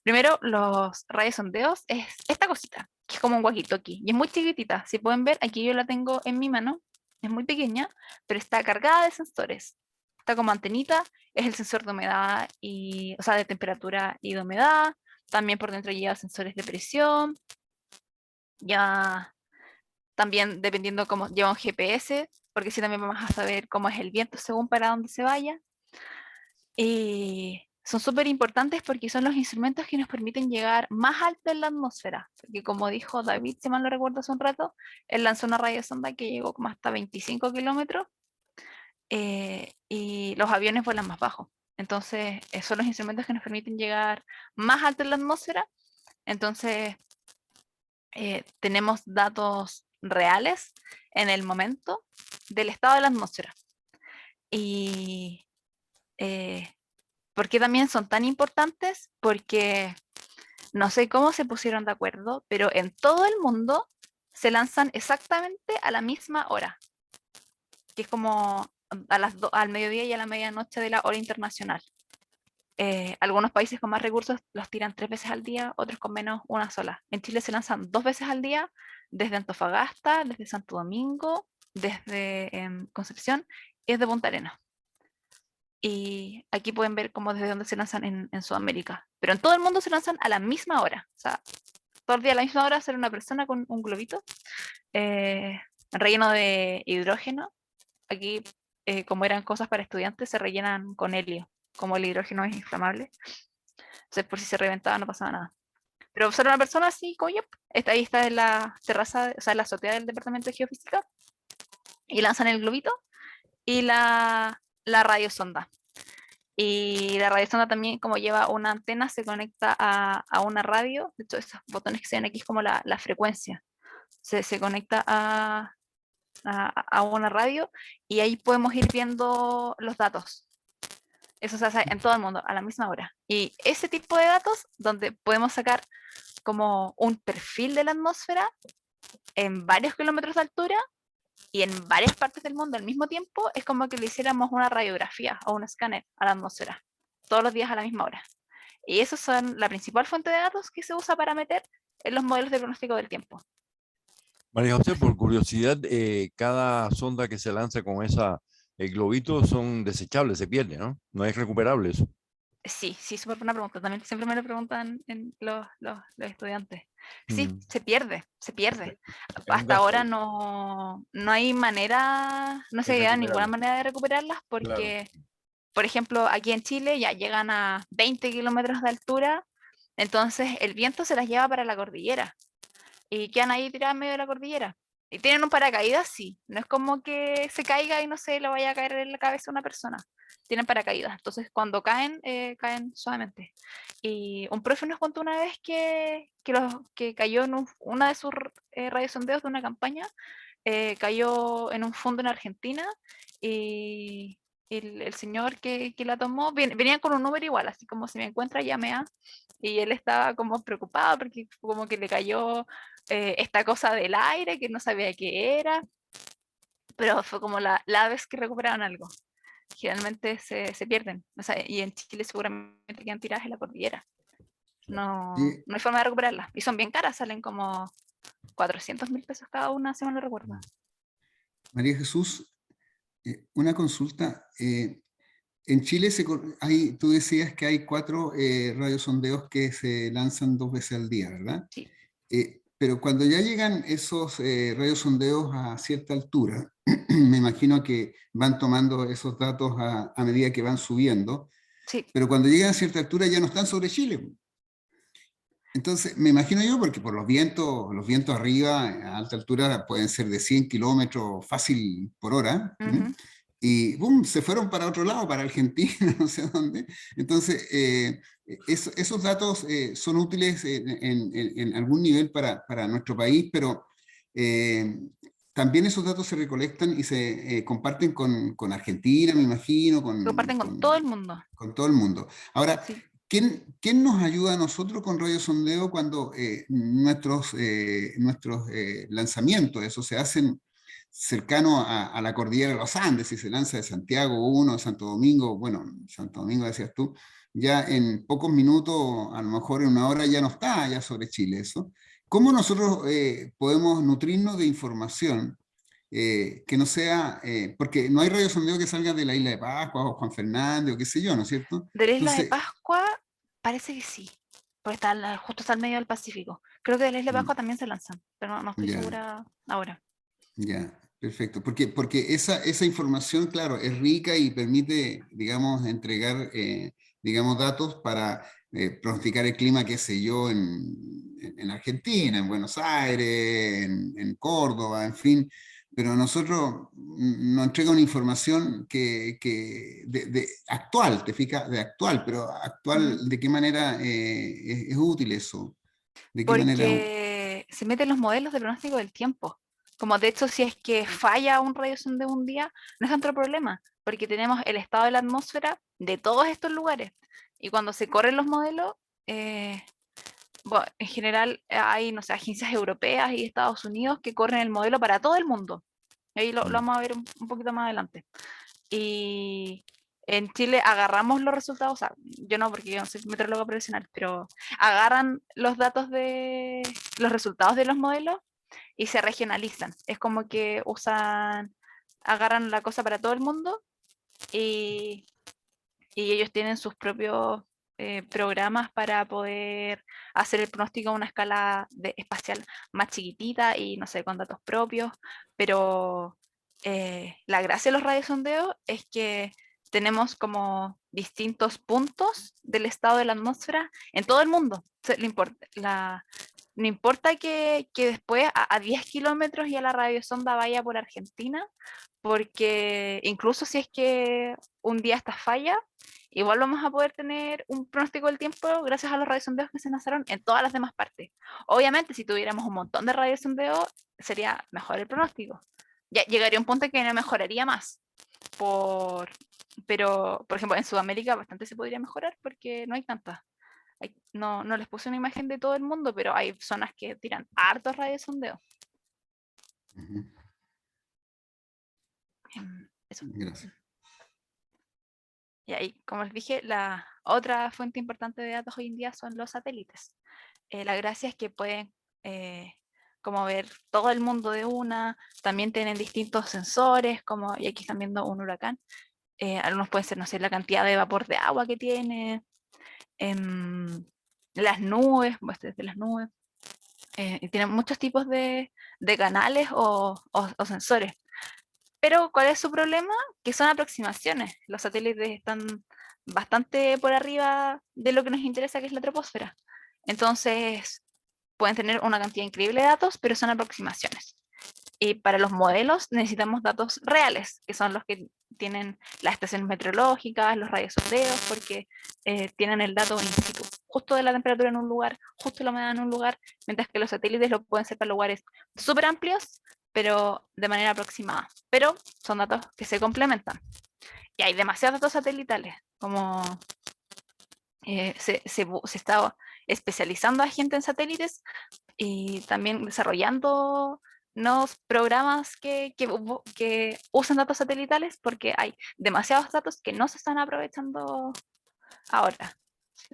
Primero, los radiosondeos es esta cosita, que es como un walkie-talkie, y es muy chiquitita. Si pueden ver, aquí yo la tengo en mi mano, es muy pequeña, pero está cargada de sensores. Está como antenita, es el sensor de humedad, o sea, de temperatura y de humedad. También por dentro lleva sensores de presión. Ya también dependiendo cómo lleva un GPS, porque así también vamos a saber cómo es el viento según para dónde se vaya. Y son súper importantes porque son los instrumentos que nos permiten llegar más alto en la atmósfera. Porque como dijo David, si mal no recuerdo hace un rato, él lanzó una radiosonda que llegó como hasta 25 kilómetros y los aviones vuelan más bajo. Entonces, son los instrumentos que nos permiten llegar más alto en la atmósfera. Entonces, tenemos datos reales en el momento del estado de la atmósfera. Y ¿por qué también son tan importantes? Porque no sé cómo se pusieron de acuerdo, pero en todo el mundo se lanzan exactamente a la misma hora, que es como al mediodía y a la medianoche de la hora internacional. Algunos países con más recursos los tiran 3 veces al día, otros con menos, una sola. En Chile se lanzan 2 veces al día, desde Antofagasta, desde Santo Domingo, desde Concepción y desde Punta Arenas. Y aquí pueden ver cómo desde dónde se lanzan en Sudamérica. Pero en todo el mundo se lanzan a la misma hora. O sea, todo el día a la misma hora sale una persona con un globito relleno de hidrógeno. Aquí, como eran cosas para estudiantes, se rellenan con helio. Como el hidrógeno es inflamable. Entonces, por si se reventaba, no pasaba nada. Pero sale una persona así, como yo. Ahí está en la terraza, o sea, en la azotea del departamento de geofísica. Y lanzan el globito y la radiosonda. Y la radiosonda también, como lleva una antena, se conecta a una radio. De hecho, esos botones que se ven aquí es como la frecuencia. Se conecta a una radio y ahí podemos ir viendo los datos. Eso se hace en todo el mundo a la misma hora. Y ese tipo de datos, donde podemos sacar como un perfil de la atmósfera en varios kilómetros de altura y en varias partes del mundo al mismo tiempo, es como que le hiciéramos una radiografía o un escáner a la atmósfera, todos los días a la misma hora. Y esos son la principal fuente de datos que se usa para meter en los modelos de pronóstico del tiempo. María José, por curiosidad, cada sonda que se lanza con el globito son desechables, se pierde, ¿no? No es recuperable eso. Sí, sí, súper buena pregunta. También siempre me lo preguntan en los estudiantes. Sí, Mm. se pierde, se pierde. Es un Hasta gasto ahora ahí, no hay manera, no se es llega ninguna recuperable. manera de recuperarlas Claro. porque, por ejemplo, aquí en Chile ya llegan a 20 kilómetros de altura, entonces el viento se las lleva para la cordillera y quedan ahí tiradas en medio de la cordillera. Y tienen un paracaídas, sí. No es como que se caiga y no se le vaya a caer en la cabeza a una persona. Tienen paracaídas. Entonces, cuando caen, caen suavemente. Y un profe nos contó una vez que cayó en una de sus radiosondeos de una campaña, cayó en un fondo en Argentina y el señor que la tomó venía con un número igual, así como si me encuentra, llame a. Y él estaba como preocupado porque como que le cayó esta cosa del aire que no sabía qué era, pero fue como la vez que recuperaron algo. Generalmente se pierden, o sea, y en Chile seguramente quedan tiradas en la cordillera. Y, No hay forma de recuperarlas. Y son bien caras, salen como 400.000 pesos cada una, si mal no recuerdo. María Jesús, una consulta. En Chile tú decías que hay 4 radiosondeos que se lanzan 2 veces al día, ¿verdad? Sí, Pero cuando ya llegan esos radiosondeos a cierta altura, me imagino que van tomando esos datos a medida que van subiendo, sí. pero cuando llegan a cierta altura ya no están sobre Chile. Entonces, me imagino yo, porque por los vientos arriba a alta altura pueden ser de 100 kilómetros fácil por hora, ¿m? Ujú. Y ¡boom! Se fueron para otro lado, para Argentina, no sé dónde. Entonces, esos datos son útiles en algún nivel para nuestro país, pero eh, también esos datos se recolectan y se comparten con Argentina, me imagino, Comparten con todo el mundo. con todo el mundo. Ahora, Sí. ¿quién nos ayuda a nosotros con radiosondeo cuando nuestros lanzamientos, eso se hacen cercano a la cordillera de los Andes, si se lanza de Santiago uno, de Santo Domingo, bueno, Santo Domingo decías tú, ya en pocos minutos, a lo mejor en una hora ya no está ya sobre Chile eso? ¿Cómo nosotros podemos nutrirnos de información que no sea, porque no hay radiosondeo que salga de la isla de Pascua o Juan Fernández o qué sé yo, ¿no es cierto? De la isla de Entonces, Pascua, parece que sí, porque está justo está al medio del Pacífico. Creo que de la isla de mm, Pascua también se lanzan, pero no estoy ya, segura ahora. ya, perfecto. Porque esa información, claro, es rica y permite, digamos, entregar, digamos, datos para pronosticar el clima, qué sé yo, en Argentina, en Buenos Aires, en Córdoba, en fin. Pero nosotros nos entrega una información actual, te fijas, de actual, pero Ujú. actual, ¿de qué manera es útil eso? ¿De qué manera? Porque se meten los modelos de pronóstico del tiempo. Como de hecho, si es que falla un radiosonde de un día, no es tanto problema, porque tenemos el estado de la atmósfera de todos estos lugares. Y cuando se corren los modelos, eh, bueno, en general hay, no sé, agencias europeas y Estados Unidos que corren el modelo para todo el mundo. Y ahí lo Mm, vamos a ver un poquito más adelante. Y en Chile agarramos los resultados, o sea, yo no, porque yo no soy meteoróloga profesional, pero agarran los datos de los resultados de los modelos y se regionalizan. Es como que agarran la cosa para todo el mundo y, y ellos tienen sus propios programas para poder hacer el pronóstico a una escala espacial más chiquitita y no sé, con datos propios, pero la gracia de los radiosondeos es que tenemos como distintos puntos del estado de la atmósfera en todo el mundo. O sea, no importa que después a 10 kilómetros ya la radiosonda vaya por Argentina, porque incluso si es que un día esta falla, igual vamos a poder tener un pronóstico del tiempo gracias a los radiosondeos que se lanzaron en todas las demás partes. Obviamente, si tuviéramos un montón de radiosondeos, sería mejor el pronóstico. Ya llegaría un punto en que no mejoraría más. Por, pero, por ejemplo, en Sudamérica bastante se podría mejorar porque no hay tantas. No les puse una imagen de todo el mundo, pero hay zonas que tiran hartos radiosondeos. ujú, Eso. gracias. Y ahí, como les dije, la otra fuente importante de datos hoy en día son los satélites. La gracia es que pueden como ver todo el mundo de una, también tienen distintos sensores, como y aquí están viendo un huracán. Algunos pueden ser, no sé, la cantidad de vapor de agua que tiene, las nubes, pues desde las nubes. Y tienen muchos tipos de canales o sensores. Pero, ¿cuál es su problema? Que son aproximaciones. Los satélites están bastante por arriba de lo que nos interesa, que es la troposfera. Entonces, pueden tener una cantidad increíble de datos, pero son aproximaciones. Y para los modelos necesitamos datos reales, que son los que tienen las estaciones meteorológicas, los radiosondeos, porque tienen el dato in situ, justo de la temperatura en un lugar, justo la humedad en un lugar, mientras que los satélites lo pueden ser para lugares súper amplios, pero de manera aproximada. Pero son datos que se complementan. Y hay demasiados datos satelitales, como se está especializando a gente en satélites y también desarrollando nuevos programas que usan datos satelitales, porque hay demasiados datos que no se están aprovechando ahora.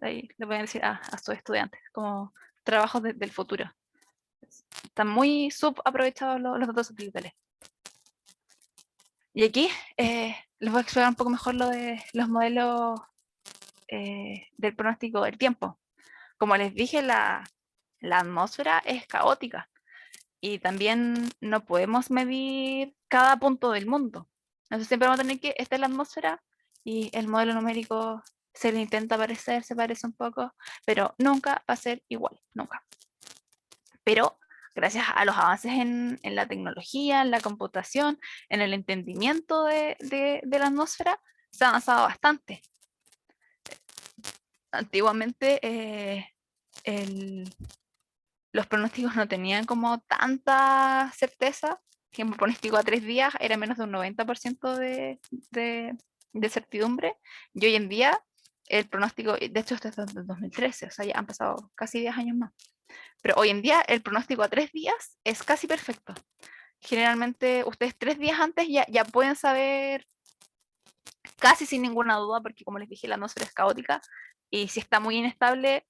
Ahí le voy a decir a sus estudiantes, como trabajos del futuro. Están muy subaprovechados los datos satelitales. Y aquí les voy a explicar un poco mejor lo de los modelos del pronóstico del tiempo. Como les dije, la atmósfera es caótica. Y también no podemos medir cada punto del mundo. Entonces siempre vamos a tener que, esta es la atmósfera y el modelo numérico se le intenta parecer, se parece un poco, pero nunca va a ser igual, nunca. Pero gracias a los avances en la tecnología, en la computación, en el entendimiento de la atmósfera, se ha avanzado bastante. Antiguamente los pronósticos no tenían como tanta certeza. Por ejemplo, el pronóstico a 3 días era menos de un 90% de certidumbre. Y hoy en día el pronóstico, de hecho esto es desde 2013, o sea, ya han pasado casi 10 años más. Pero hoy en día el pronóstico a 3 días es casi perfecto. Generalmente ustedes 3 días antes ya pueden saber casi sin ninguna duda, porque como les dije, la atmósfera es caótica y si está muy inestable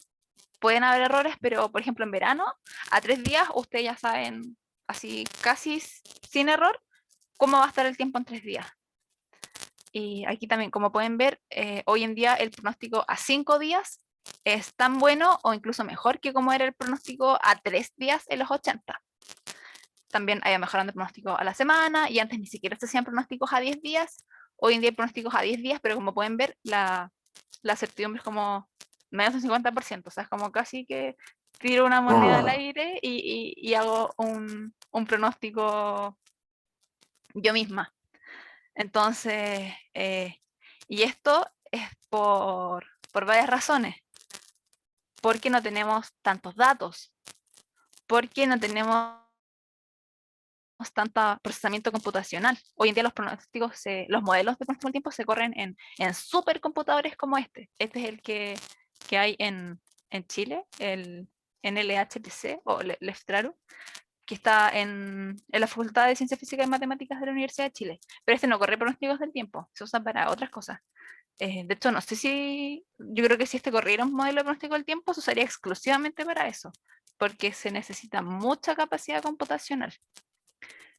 pueden haber errores, pero por ejemplo en verano, a 3 días ustedes ya saben, así casi sin error, cómo va a estar el tiempo en 3 días. Y aquí también, como pueden ver, hoy en día el pronóstico a 5 días es tan bueno o incluso mejor que como era el pronóstico a 3 días en los 80. También hay mejorando el pronóstico a la semana, y antes ni siquiera se hacían pronósticos a 10 días. Hoy en día hay pronósticos a 10 días, pero como pueden ver, la certidumbre es como menos del 50%, o sea, es como casi que tiro una moneda al aire y hago un pronóstico yo misma. Entonces, y esto es por varias razones. Porque no tenemos tantos datos, porque no tenemos tanto procesamiento computacional. Hoy en día los pronósticos, los modelos de pronóstico del tiempo se corren en supercomputadores como este. Este es el que hay en Chile, el NLHPC o LEFTRARU, que está en la Facultad de Ciencias Físicas y Matemáticas de la Universidad de Chile. Pero este no corre pronósticos del tiempo, se usa para otras cosas. De hecho, no sé si, yo creo que si este corriera un modelo de pronóstico del tiempo, se usaría exclusivamente para eso, porque se necesita mucha capacidad computacional.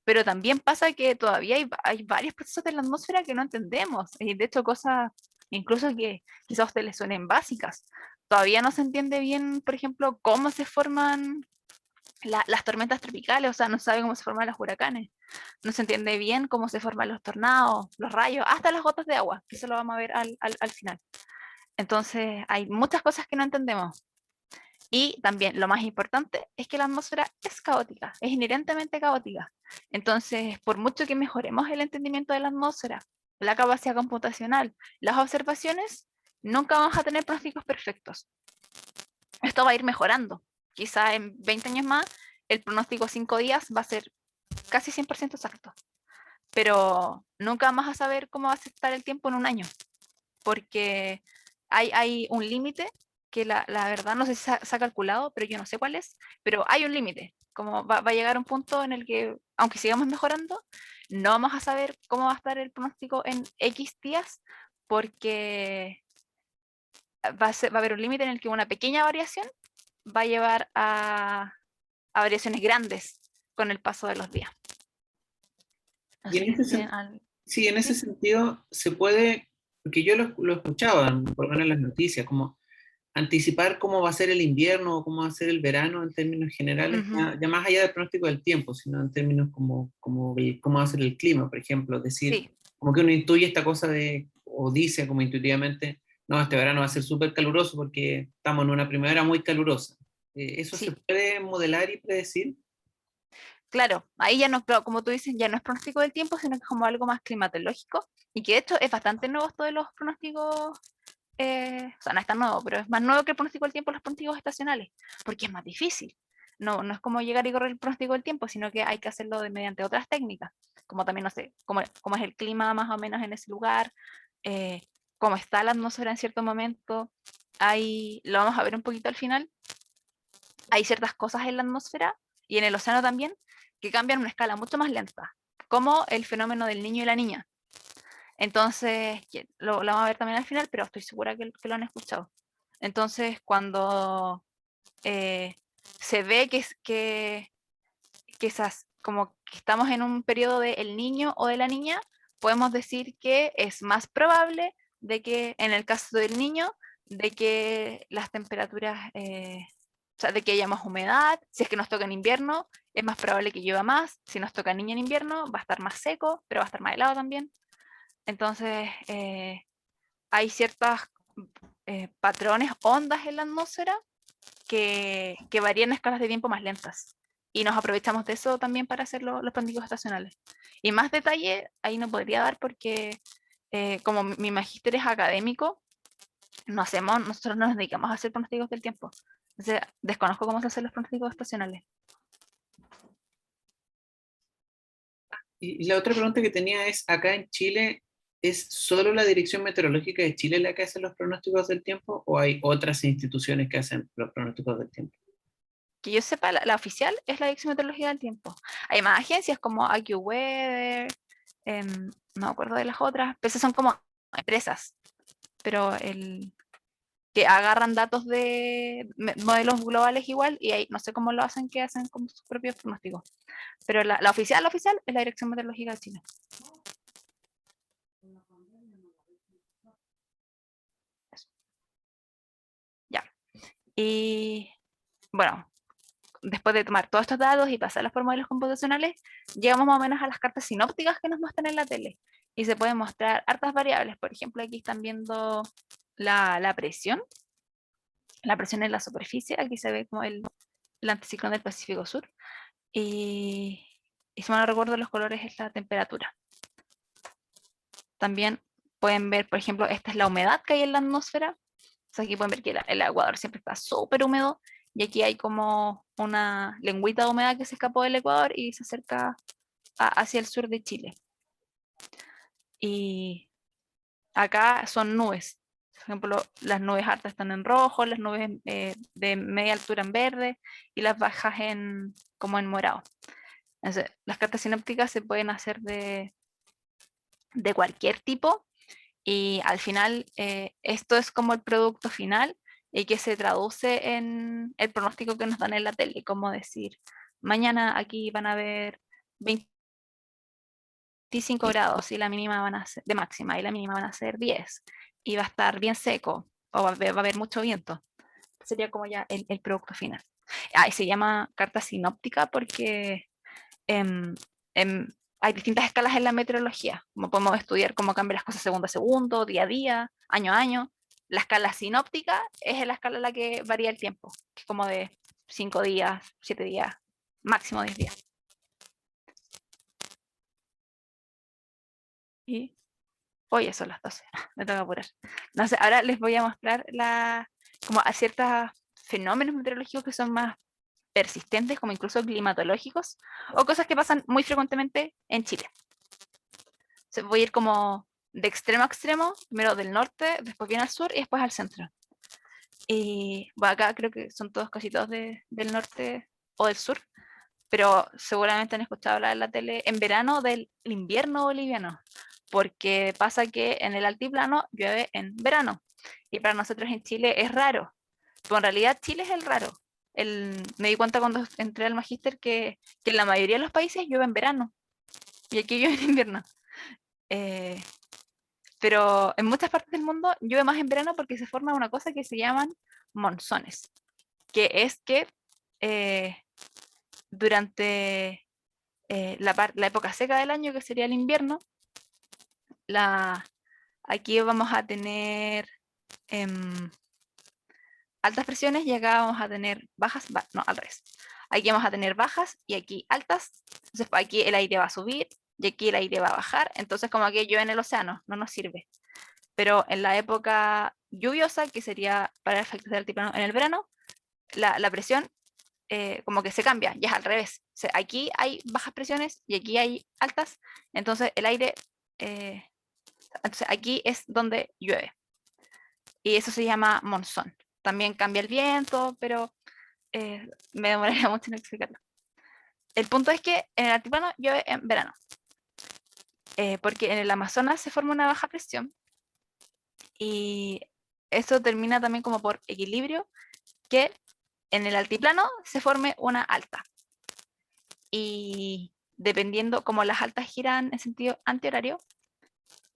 Pero también pasa que todavía hay varios procesos de la atmósfera que no entendemos, y de hecho cosas incluso que quizás a ustedes les suenen básicas. Todavía no se entiende bien, por ejemplo, cómo se forman las tormentas tropicales, o sea, no se sabe cómo se forman los huracanes, no se entiende bien cómo se forman los tornados, los rayos, hasta las gotas de agua, que eso lo vamos a ver al final. Entonces, hay muchas cosas que no entendemos. Y también lo más importante es que la atmósfera es caótica, es inherentemente caótica. Entonces, por mucho que mejoremos el entendimiento de la atmósfera, la capacidad computacional, las observaciones, nunca vamos a tener pronósticos perfectos. Esto va a ir mejorando. Quizá en 20 años más, el pronóstico a 5 días va a ser casi 100% exacto. Pero nunca vamos a saber cómo va a estar el tiempo en un año, porque hay un límite que la verdad no sé si se ha calculado, pero yo no sé cuál es, pero hay un límite, como va a llegar un punto en el que, aunque sigamos mejorando, no vamos a saber cómo va a estar el pronóstico en X días, porque va a haber un límite en el que una pequeña variación va a llevar a variaciones grandes con el paso de los días. Y en ese, sí, en ese sentido se puede, porque yo lo escuchaba, por lo menos en las noticias, como anticipar cómo va a ser el invierno o cómo va a ser el verano en términos generales, ya más allá del pronóstico del tiempo, sino en términos como cómo va a ser el clima, por ejemplo. Es decir, Sí, como que uno intuye esta cosa de, o dice como intuitivamente, no, este verano va a ser súper caluroso porque estamos en una primavera muy calurosa. ¿Eso se sí. puede modelar y predecir? Claro, ahí ya no, pero como tú dices, ya no es pronóstico del tiempo, sino que es como algo más climatológico, y que de hecho es bastante nuevo esto de los pronósticos, o sea, no es tan nuevo, pero es más nuevo que el pronóstico del tiempo, los pronósticos estacionales, porque es más difícil. No, no es como llegar y correr el pronóstico del tiempo, sino que hay que hacerlo mediante otras técnicas, como también, no sé, cómo es el clima más o menos en ese lugar, eh, cómo está la atmósfera en cierto momento. Ahí lo vamos a ver un poquito al final. Hay ciertas cosas en la atmósfera y en el océano también que cambian a una escala mucho más lenta, como el fenómeno del niño y la niña. Entonces, lo vamos a ver también al final, pero estoy segura que lo han escuchado. Entonces, cuando se ve como que estamos en un periodo del niño o de la niña, podemos decir que es más probable de que, en el caso del niño, de que las temperaturas, o sea, de que haya más humedad. Si es que nos toca en invierno, es más probable que llueva más. Si nos toca niña en invierno, va a estar más seco, pero va a estar más helado también. Entonces, hay ciertos patrones, ondas en la atmósfera que varían en escalas de tiempo más lentas. Y nos aprovechamos de eso también para hacer los pronósticos estacionales. Y más detalle ahí no podría dar porque como mi magíster es académico, nosotros no nos dedicamos a hacer pronósticos del tiempo. Entonces, desconozco cómo se hacen los pronósticos estacionales. Y la otra pregunta que tenía es, acá en Chile, ¿es solo la Dirección Meteorológica de Chile la que hace los pronósticos del tiempo o hay otras instituciones que hacen los pronósticos del tiempo? Que yo sepa, la oficial es la Dirección Meteorológica del Tiempo. Hay más agencias como AccuWeather, no me acuerdo de las otras, pero esas son como empresas, pero que agarran datos de modelos globales igual y ahí no sé cómo lo hacen, que hacen como sus propios pronósticos. Pero la oficial es la Dirección Meteorológica de Chile. Eso. Ya. Y bueno, después de tomar todos estos datos y pasarlos por modelos computacionales, llegamos más o menos a las cartas sinópticas que nos muestran en la tele. Y se pueden mostrar hartas variables. Por ejemplo, aquí están viendo la presión. La presión en la superficie. Aquí se ve como el anticiclón del Pacífico Sur. Y si mal no recuerdo, los colores es la temperatura. También pueden ver, por ejemplo, esta es la humedad que hay en la atmósfera. O sea, aquí pueden ver que el Ecuador siempre está súper húmedo y aquí hay como una lengüita de humedad que se escapó del Ecuador y se acerca hacia el sur de Chile. Y acá son nubes. Por ejemplo, las nubes altas están en rojo, las nubes de media altura en verde y las bajas como en morado. Entonces, las cartas sinópticas se pueden hacer de cualquier tipo y al final esto es como el producto final y que se traduce en el pronóstico que nos dan en la tele, como decir, mañana aquí van a haber 25 grados y la mínima van a ser de máxima y la mínima van a ser 10 y va a estar bien seco o va a haber mucho viento. Sería como ya el producto final. Y se llama carta sinóptica porque em, em, hay distintas escalas en la meteorología, como podemos estudiar cómo cambian las cosas segundo a segundo, día a día, año a año. La escala sinóptica es la escala en la que varía el tiempo, que es como de 5 días, 7 días, máximo 10 días. Y hoy son las 12, me tengo que apurar. No sé, ahora les voy a mostrar como a ciertos fenómenos meteorológicos que son más persistentes, como incluso climatológicos, o cosas que pasan muy frecuentemente en Chile. Voy a ir como de extremo a extremo, primero del norte, después bien al sur y después al centro. Y bueno, acá creo que son todos casi todos del norte o del sur, pero seguramente han escuchado hablar en la tele en verano del invierno boliviano, porque pasa que en el altiplano llueve en verano y para nosotros en Chile es raro, pero en realidad Chile es el raro. Me di cuenta cuando entré al magíster que en la mayoría de los países llueve en verano y aquí llueve en invierno. Pero en muchas partes del mundo llueve más en verano porque se forma una cosa que se llaman monzones, que es que durante la época seca del año, que sería el invierno, aquí vamos a tener altas presiones y acá vamos a tener bajas, no, al revés. Aquí vamos a tener bajas y aquí altas, entonces aquí el aire va a subir y aquí el aire va a bajar, entonces como que llueve en el océano, no nos sirve. Pero en la época lluviosa, que sería para efectos del altiplano en el verano, la presión como que se cambia, ya es al revés. O sea, aquí hay bajas presiones y aquí hay altas, entonces el aire, entonces aquí es donde llueve. Y eso se llama monzón. También cambia el viento, pero me demoraría mucho en explicarlo. El punto es que en el altiplano llueve en verano, porque en el Amazonas se forma una baja presión y eso termina también como por equilibrio, que en el altiplano se forme una alta. Y dependiendo, como las altas giran en sentido antihorario,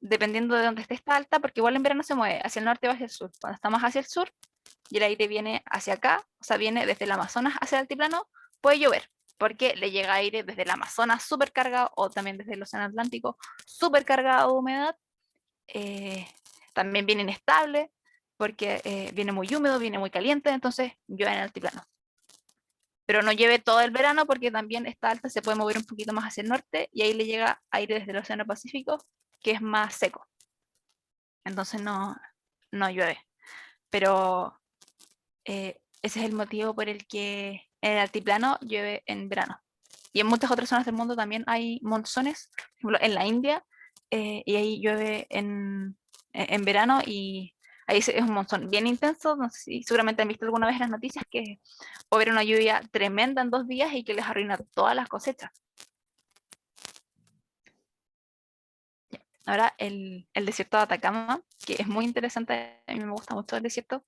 dependiendo de dónde esté esta alta, porque igual en verano se mueve hacia el norte o hacia el sur. Cuando está más hacia el sur y el aire viene hacia acá, o sea, viene desde el Amazonas hacia el altiplano, puede llover, porque le llega aire desde el Amazonas súper cargado, o también desde el Océano Atlántico súper cargado de humedad. También viene inestable, porque viene muy húmedo, viene muy caliente, entonces llueve en el altiplano. Pero no llueve todo el verano porque también esta alta se puede mover un poquito más hacia el norte y ahí le llega aire desde el Océano Pacífico, que es más seco. Entonces no llueve. Pero ese es el motivo por el que en el altiplano llueve en verano. Y en muchas otras zonas del mundo también hay monzones, por ejemplo en la India, y ahí llueve en verano y ahí es un monzón bien intenso. No sé si seguramente han visto alguna vez en las noticias que puede haber una lluvia tremenda en 2 días y que les arruina todas las cosechas. Ahora el desierto de Atacama, que es muy interesante, a mí me gusta mucho el desierto,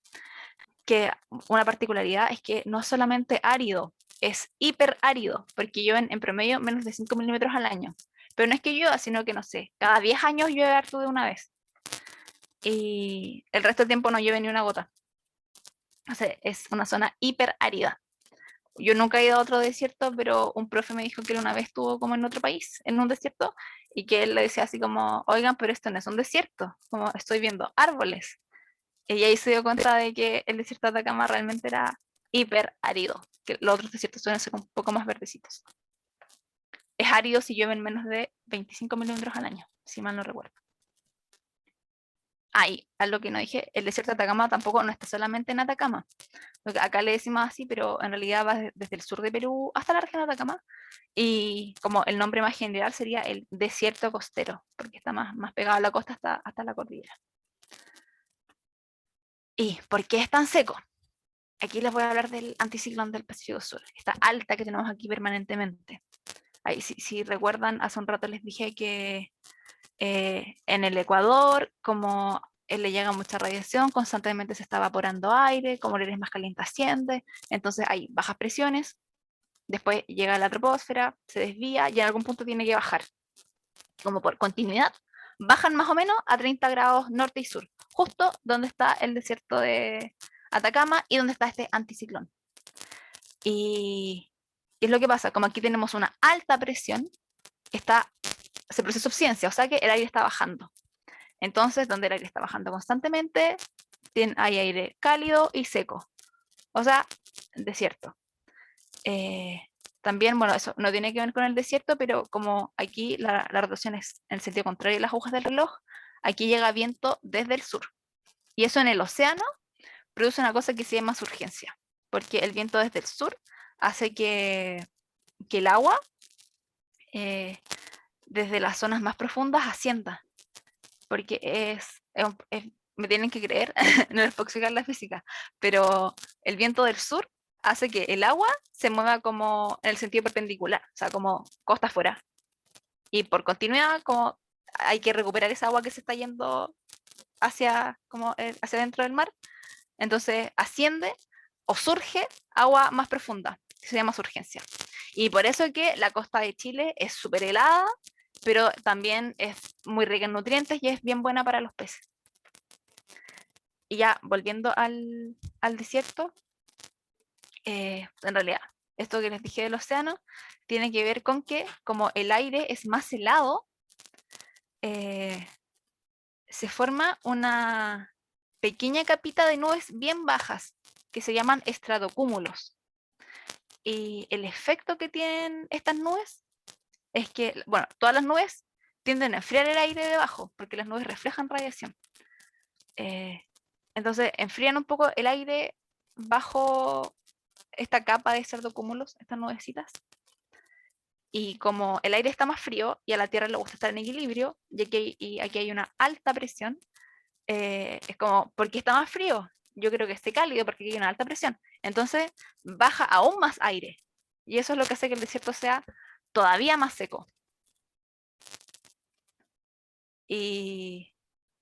que una particularidad es que no es solamente árido, es hiperárido, porque llueven en promedio menos de 5 milímetros al año. Pero no es que llueva, sino que no sé, cada 10 años llueve harto de una vez. Y el resto del tiempo no llueve ni una gota. O sea, es una zona hiperárida. Yo nunca he ido a otro desierto, pero un profe me dijo que él una vez estuvo como en otro país, en un desierto, y que él le decía así como, oigan, pero esto no es un desierto, como estoy viendo árboles. Y ahí se dio cuenta de que el desierto de Atacama realmente era hiper árido, que los otros desiertos suelen ser un poco más verdecitos. Es árido si llueven menos de 25 milímetros al año, si mal no recuerdo. Y algo que no dije, el desierto de Atacama tampoco no está solamente en Atacama. Acá le decimos así, pero en realidad va desde el sur de Perú hasta la región de Atacama. Y como el nombre más general sería el desierto costero, porque está más pegado a la costa hasta la cordillera. ¿Y por qué es tan seco? Aquí les voy a hablar del anticiclón del Pacífico Sur, esta alta que tenemos aquí permanentemente. Ahí, si recuerdan, hace un rato les dije que en el Ecuador, como le llega mucha radiación, constantemente se está evaporando aire, como el aire es más caliente asciende, entonces hay bajas presiones, después llega a la troposfera, se desvía y en algún punto tiene que bajar. Como por continuidad, bajan más o menos a 30 grados norte y sur, justo donde está el desierto de Atacama y donde está este anticiclón. Y ¿qué es lo que pasa? Como aquí tenemos una alta presión, se produce subsidencia, o sea que el aire está bajando. Entonces, donde el aire está bajando constantemente, hay aire cálido y seco, o sea, desierto. También, bueno, eso no tiene que ver con el desierto, pero como aquí la rotación es en el sentido contrario de las agujas del reloj, aquí llega viento desde el sur. Y eso en el océano produce una cosa que se llama surgencia, porque el viento desde el sur hace que el agua desde las zonas más profundas ascienda, porque me tienen que creer, no les puedo explicar la física, pero el viento del sur hace que el agua se mueva como en el sentido perpendicular, o sea, como costa afuera. Y por continuidad, como hay que recuperar esa agua que se está yendo hacia dentro del mar, entonces asciende o surge agua más profunda, que se llama surgencia. Y por eso que la costa de Chile es súper helada, pero también es muy rica en nutrientes y es bien buena para los peces. Y ya volviendo al al desierto, en realidad, esto que les dije del océano, tiene que ver con que como el aire es más helado, se forma una pequeña capita de nubes bien bajas, que se llaman estratocúmulos. Y el efecto que tienen estas nubes es que, bueno, todas las nubes tienden a enfriar el aire debajo, porque las nubes reflejan radiación. Entonces, enfrían un poco el aire bajo esta capa de estratocúmulos, estas nubecitas. Y como el aire está más frío y a la Tierra le gusta estar en equilibrio, y aquí hay una alta presión, es como, ¿por qué está más frío? Yo creo que esté cálido porque aquí hay una alta presión. Entonces baja aún más aire. Y eso es lo que hace que el desierto sea todavía más seco. Y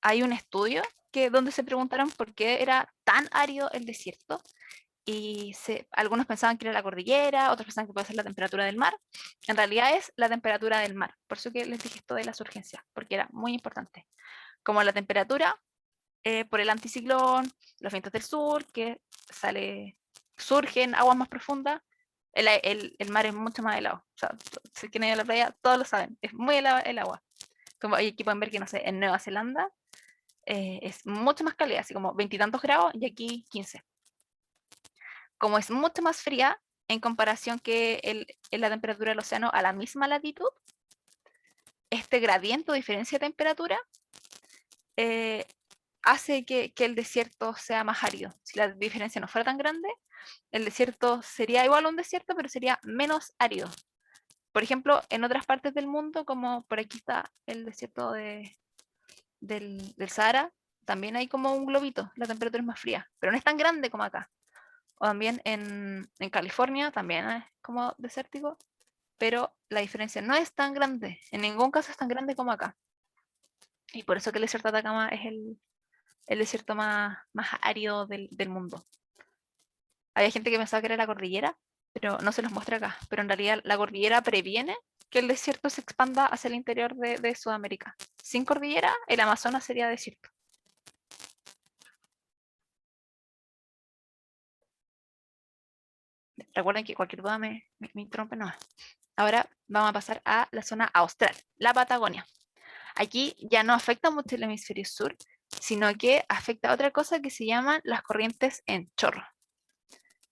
hay un estudio donde se preguntaron por qué era tan árido el desierto. Y algunos pensaban que era la cordillera, otros pensaban que puede ser la temperatura del mar. En realidad es la temperatura del mar. Por eso que les dije esto de las urgencias, porque era muy importante. Como la temperatura, por el anticiclón, los vientos del sur, que surgen aguas más profundas, el mar es mucho más helado. O sea, si quieren ir a la playa, todos lo saben, es muy helado el agua. Como aquí pueden ver que, no sé, en Nueva Zelanda es mucho más cálida, así como 20 y tantos grados, y aquí 15. Como es mucho más fría en comparación que la temperatura del océano a la misma latitud, este gradiente o diferencia de temperatura hace que el desierto sea más árido. Si la diferencia no fuera tan grande, el desierto sería igual a un desierto, pero sería menos árido. Por ejemplo, en otras partes del mundo, como por aquí está el desierto del Sahara, también hay como un globito, la temperatura es más fría, pero no es tan grande como acá. O también en California, también es como desértico, pero la diferencia no es tan grande, en ningún caso es tan grande como acá. Y por eso que el desierto de Atacama es el desierto más árido del mundo. Había gente que pensaba que era la cordillera, pero no se los muestra acá. Pero en realidad la cordillera previene que el desierto se expanda hacia el interior de Sudamérica. Sin cordillera, el Amazonas sería desierto. Recuerden que cualquier duda me interrumpe, no. Ahora vamos a pasar a la zona austral, la Patagonia. Aquí ya no afecta mucho el hemisferio sur, sino que afecta a otra cosa que se llaman las corrientes en chorro.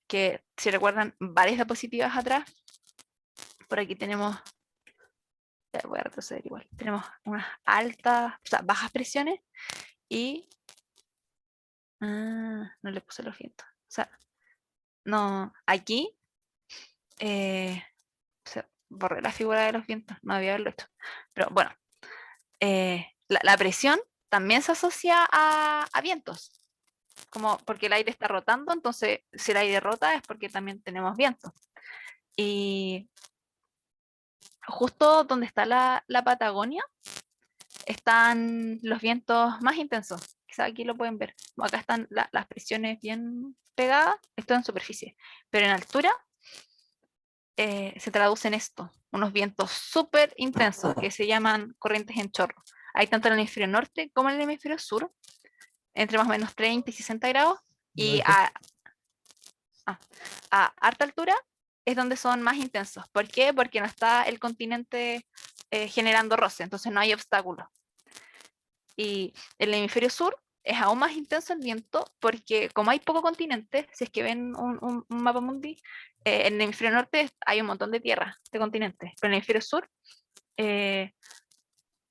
Que si recuerdan varias diapositivas atrás, por aquí tenemos, voy a retroceder igual, tenemos unas altas, o sea, bajas presiones y no le puse los vientos. O sea, no, aquí borré la figura de los vientos, no había haberlo hecho. Pero bueno, la presión también se asocia a vientos, como porque el aire está rotando, entonces si el aire rota es porque también tenemos viento. Y justo donde está la Patagonia están los vientos más intensos. Quizá aquí lo pueden ver. Acá están las presiones bien pegadas, esto en superficie, pero en altura se traduce en esto, unos vientos súper intensos que se llaman corrientes en chorro. Hay tanto en el hemisferio norte como en el hemisferio sur, entre más o menos 30 y 60 grados, y a harta altura es donde son más intensos. ¿Por qué? Porque no está el continente generando roce, entonces no hay obstáculos. Y el hemisferio sur es aún más intenso el viento porque como hay poco continente, si es que ven un mapa mundi, en el hemisferio norte hay un montón de tierra, de continentes, pero en el hemisferio sur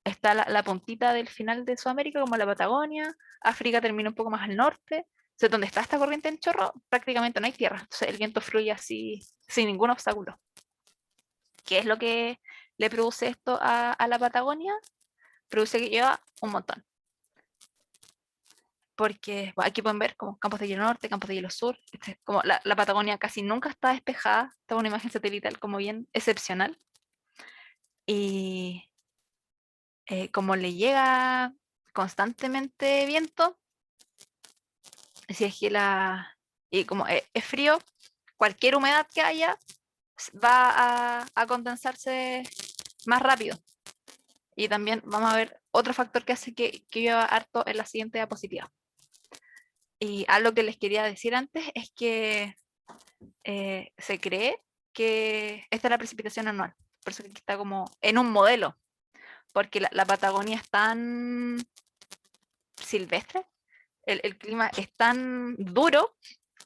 está la puntita del final de Sudamérica, como la Patagonia, África termina un poco más al norte, entonces donde está esta corriente en chorro prácticamente no hay tierra, entonces el viento fluye así sin ningún obstáculo. ¿Qué es lo que le produce esto a la Patagonia? Produce que lleva un montón. Porque bueno, aquí pueden ver como campos de hielo norte, campos de hielo sur, como la Patagonia casi nunca está despejada, está una imagen satelital como bien excepcional. Y como le llega constantemente viento, si es que y como es frío, cualquier humedad que haya va a condensarse más rápido. Y también vamos a ver otro factor que hace que llueva harto en la siguiente diapositiva. Y algo que les quería decir antes es que se cree que esta es la precipitación anual, por eso que está como en un modelo, porque la Patagonia es tan silvestre, el clima es tan duro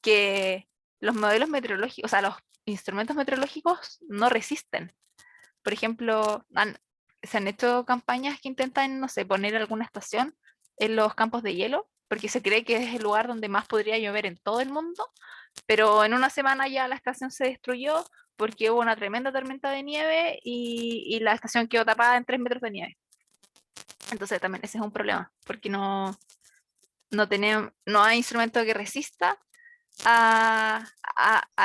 que los modelos meteorológicos, o sea, los instrumentos meteorológicos no resisten. Por ejemplo, se han hecho campañas que intentan, no sé, poner alguna estación en los campos de hielo, porque se cree que es el lugar donde más podría llover en todo el mundo, pero en una semana ya la estación se destruyó porque hubo una tremenda tormenta de nieve y la estación quedó tapada en 3 metros de nieve. Entonces también ese es un problema, porque no hay instrumento que resista a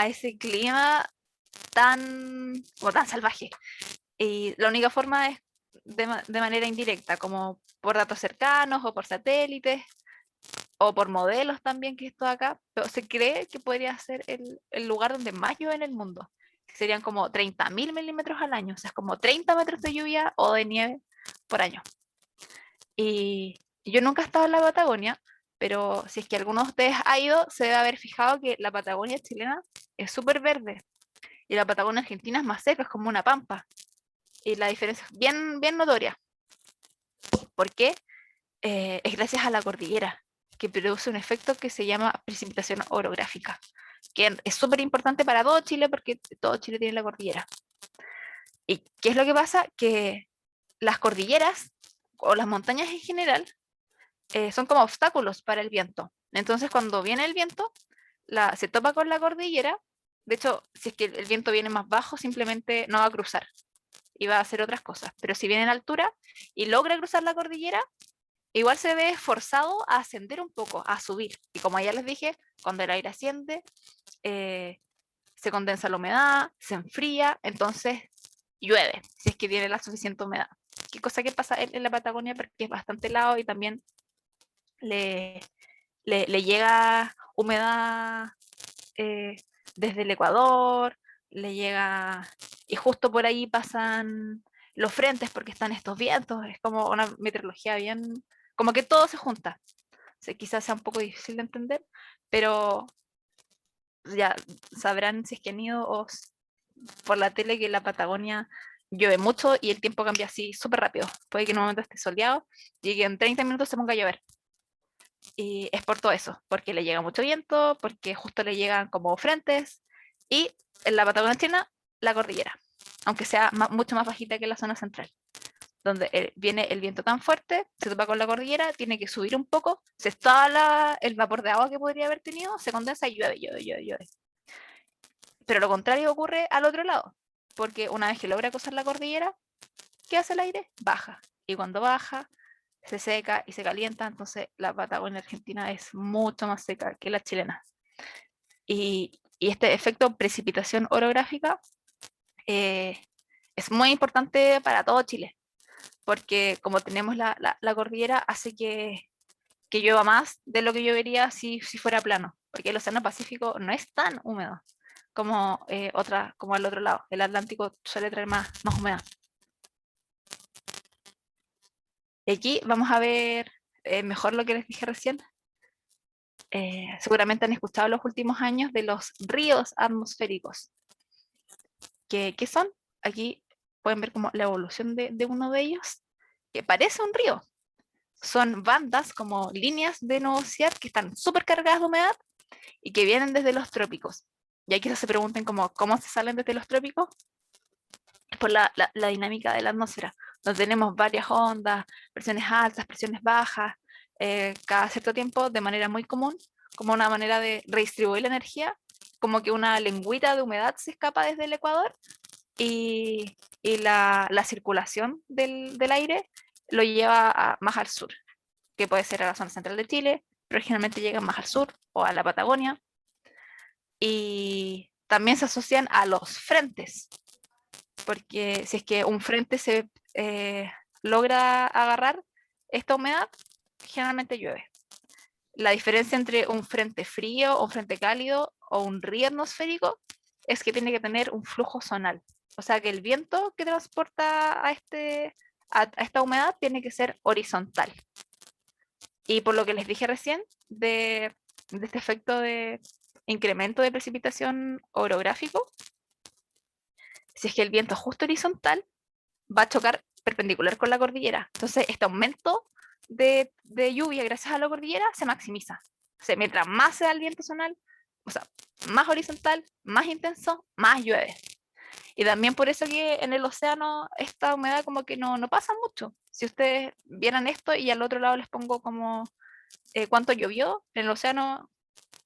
ese clima tan salvaje. Y la única forma es de manera indirecta, como por datos cercanos o por satélites o por modelos también, que esto acá, pero se cree que podría ser el lugar donde más llueve en el mundo. Serían como 30.000 milímetros al año, o sea, es como 30 metros de lluvia o de nieve por año. Y yo nunca he estado en la Patagonia, pero si es que alguno de ustedes ha ido, se debe haber fijado que la Patagonia chilena es súper verde y la Patagonia argentina es más seca, es como una pampa. Y la diferencia es bien, bien notoria. ¿Por qué? Es gracias a la cordillera, que produce un efecto que se llama precipitación orográfica, que es súper importante para todo Chile porque todo Chile tiene la cordillera. ¿Y qué es lo que pasa? Que las cordilleras o las montañas en general son como obstáculos para el viento. Entonces cuando viene el viento, se topa con la cordillera. De hecho, si es que el viento viene más bajo, simplemente no va a cruzar y va a hacer otras cosas. Pero si viene en altura y logra cruzar la cordillera, igual se ve forzado a ascender un poco, a subir. Y como ya les dije, cuando el aire asciende, se condensa la humedad, se enfría, entonces llueve, si es que tiene la suficiente humedad. ¿Qué cosa que pasa en la Patagonia? Porque es bastante helado y también le llega humedad desde el Ecuador, le llega, y justo por ahí pasan los frentes porque están estos vientos, es como una meteorología bien, como que todo se junta. O sea, quizás sea un poco difícil de entender, pero ya sabrán si es que han ido por la tele que en la Patagonia llueve mucho y el tiempo cambia así súper rápido. Puede que en un momento esté soleado y que en 30 minutos se ponga a llover. Y es por todo eso, porque le llega mucho viento, porque justo le llegan como frentes, y en la Patagonia china, la cordillera, aunque sea mucho más bajita que la zona central, donde viene el viento tan fuerte, se topa con la cordillera, tiene que subir un poco, se está el vapor de agua que podría haber tenido, se condensa y llueve, llueve, llueve, llueve. Pero lo contrario ocurre al otro lado, porque una vez que logra cruzar la cordillera, ¿qué hace el aire? Baja. Y cuando baja, se seca y se calienta, entonces la Patagonia argentina es mucho más seca que la chilena. Y este efecto precipitación orográfica es muy importante para todo Chile, porque como tenemos la cordillera, hace que llueva más de lo que llovería si fuera plano, porque el Océano Pacífico no es tan húmedo como, como al otro lado. El Atlántico suele traer más humedad. Y aquí vamos a ver mejor lo que les dije recién. Seguramente han escuchado en los últimos años de los ríos atmosféricos. ¿Qué son? Aquí pueden ver como la evolución de uno de ellos, que parece un río. Son bandas como líneas de nubosidad que están súper cargadas de humedad y que vienen desde los trópicos. Y aquí se pregunten cómo se salen desde los trópicos. Por la dinámica de la atmósfera, donde tenemos varias ondas, presiones altas, presiones bajas, cada cierto tiempo de manera muy común, como una manera de redistribuir la energía, como que una lengüita de humedad se escapa desde el Ecuador y la circulación del aire lo lleva más al sur, que puede ser a la zona central de Chile, pero generalmente llegan más al sur o a la Patagonia. Y también se asocian a los frentes, porque si es que un frente se logra agarrar esta humedad, generalmente llueve. La diferencia entre un frente frío, un frente cálido o un río atmosférico es que tiene que tener un flujo zonal. O sea que el viento que transporta a esta humedad tiene que ser horizontal. Y por lo que les dije recién, de de este efecto de incremento de precipitación orográfico, si es que el viento es justo horizontal, va a chocar perpendicular con la cordillera. Entonces, este aumento de lluvia gracias a la cordillera se maximiza. O sea, mientras más sea el viento zonal, o sea, más horizontal, más intenso, más llueve. Y también por eso que en el océano esta humedad como que no pasa mucho. Si ustedes vieran esto y al otro lado les pongo como cuánto llovió, en el océano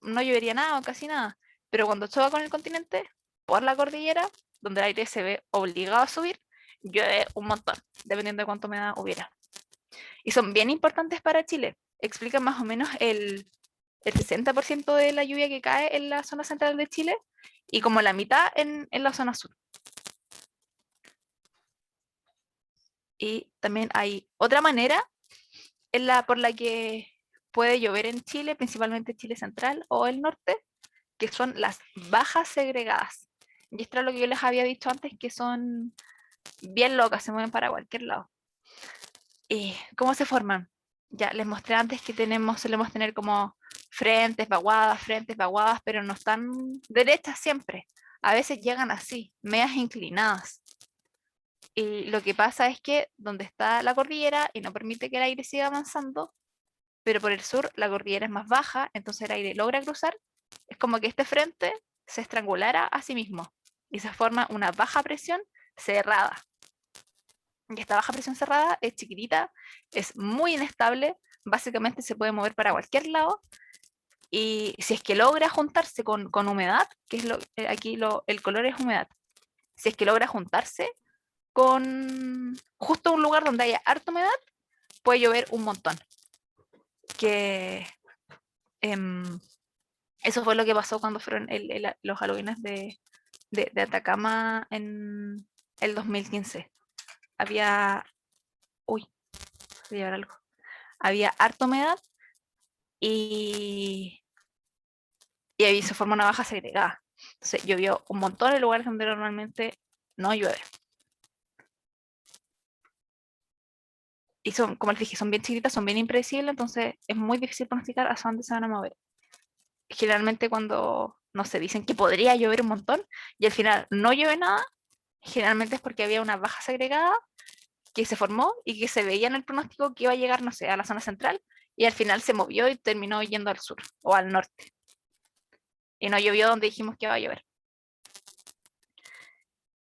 no llovería nada o casi nada. Pero cuando choca con el continente, por la cordillera, donde el aire se ve obligado a subir, llueve un montón, dependiendo de cuánta humedad hubiera. Y son bien importantes para Chile. Explican más o menos el 60% de la lluvia que cae en la zona central de Chile y como la mitad en la zona sur. Y también hay otra manera por la que puede llover en Chile, principalmente Chile central o el norte, que son las bajas segregadas. Y esto es lo que yo les había dicho antes, que son bien locas, se mueven para cualquier lado. ¿Cómo se forman? Ya les mostré antes que solemos tener como frentes, vaguadas, pero no están derechas siempre. A veces llegan así, medias inclinadas. Y lo que pasa es que donde está la cordillera y no permite que el aire siga avanzando, pero por el sur la cordillera es más baja, entonces el aire logra cruzar, es como que este frente se estrangulara a sí mismo y se forma una baja presión cerrada. Y esta baja presión cerrada es chiquitita, es muy inestable, básicamente se puede mover para cualquier lado, y si es que logra juntarse con humedad, que es aquí el color es humedad, si es que logra juntarse con justo un lugar donde haya harta humedad, puede llover un montón. Que eso fue lo que pasó cuando fueron los halógenos de Atacama en el 2015. Había... Uy, voy a llevar algo. Había harta humedad y ahí se forma una baja segregada. Entonces llovió un montón en lugares donde normalmente no llueve. Y son, como les dije, son bien chiquitas, son bien impredecibles, entonces es muy difícil pronosticar hacia dónde se van a mover. Generalmente cuando, no sé, dicen que podría llover un montón y al final no llueve nada, generalmente es porque había una baja segregada que se formó y que se veía en el pronóstico que iba a llegar, no sé, a la zona central y al final se movió y terminó yendo al sur o al norte. Y no llovió donde dijimos que iba a llover.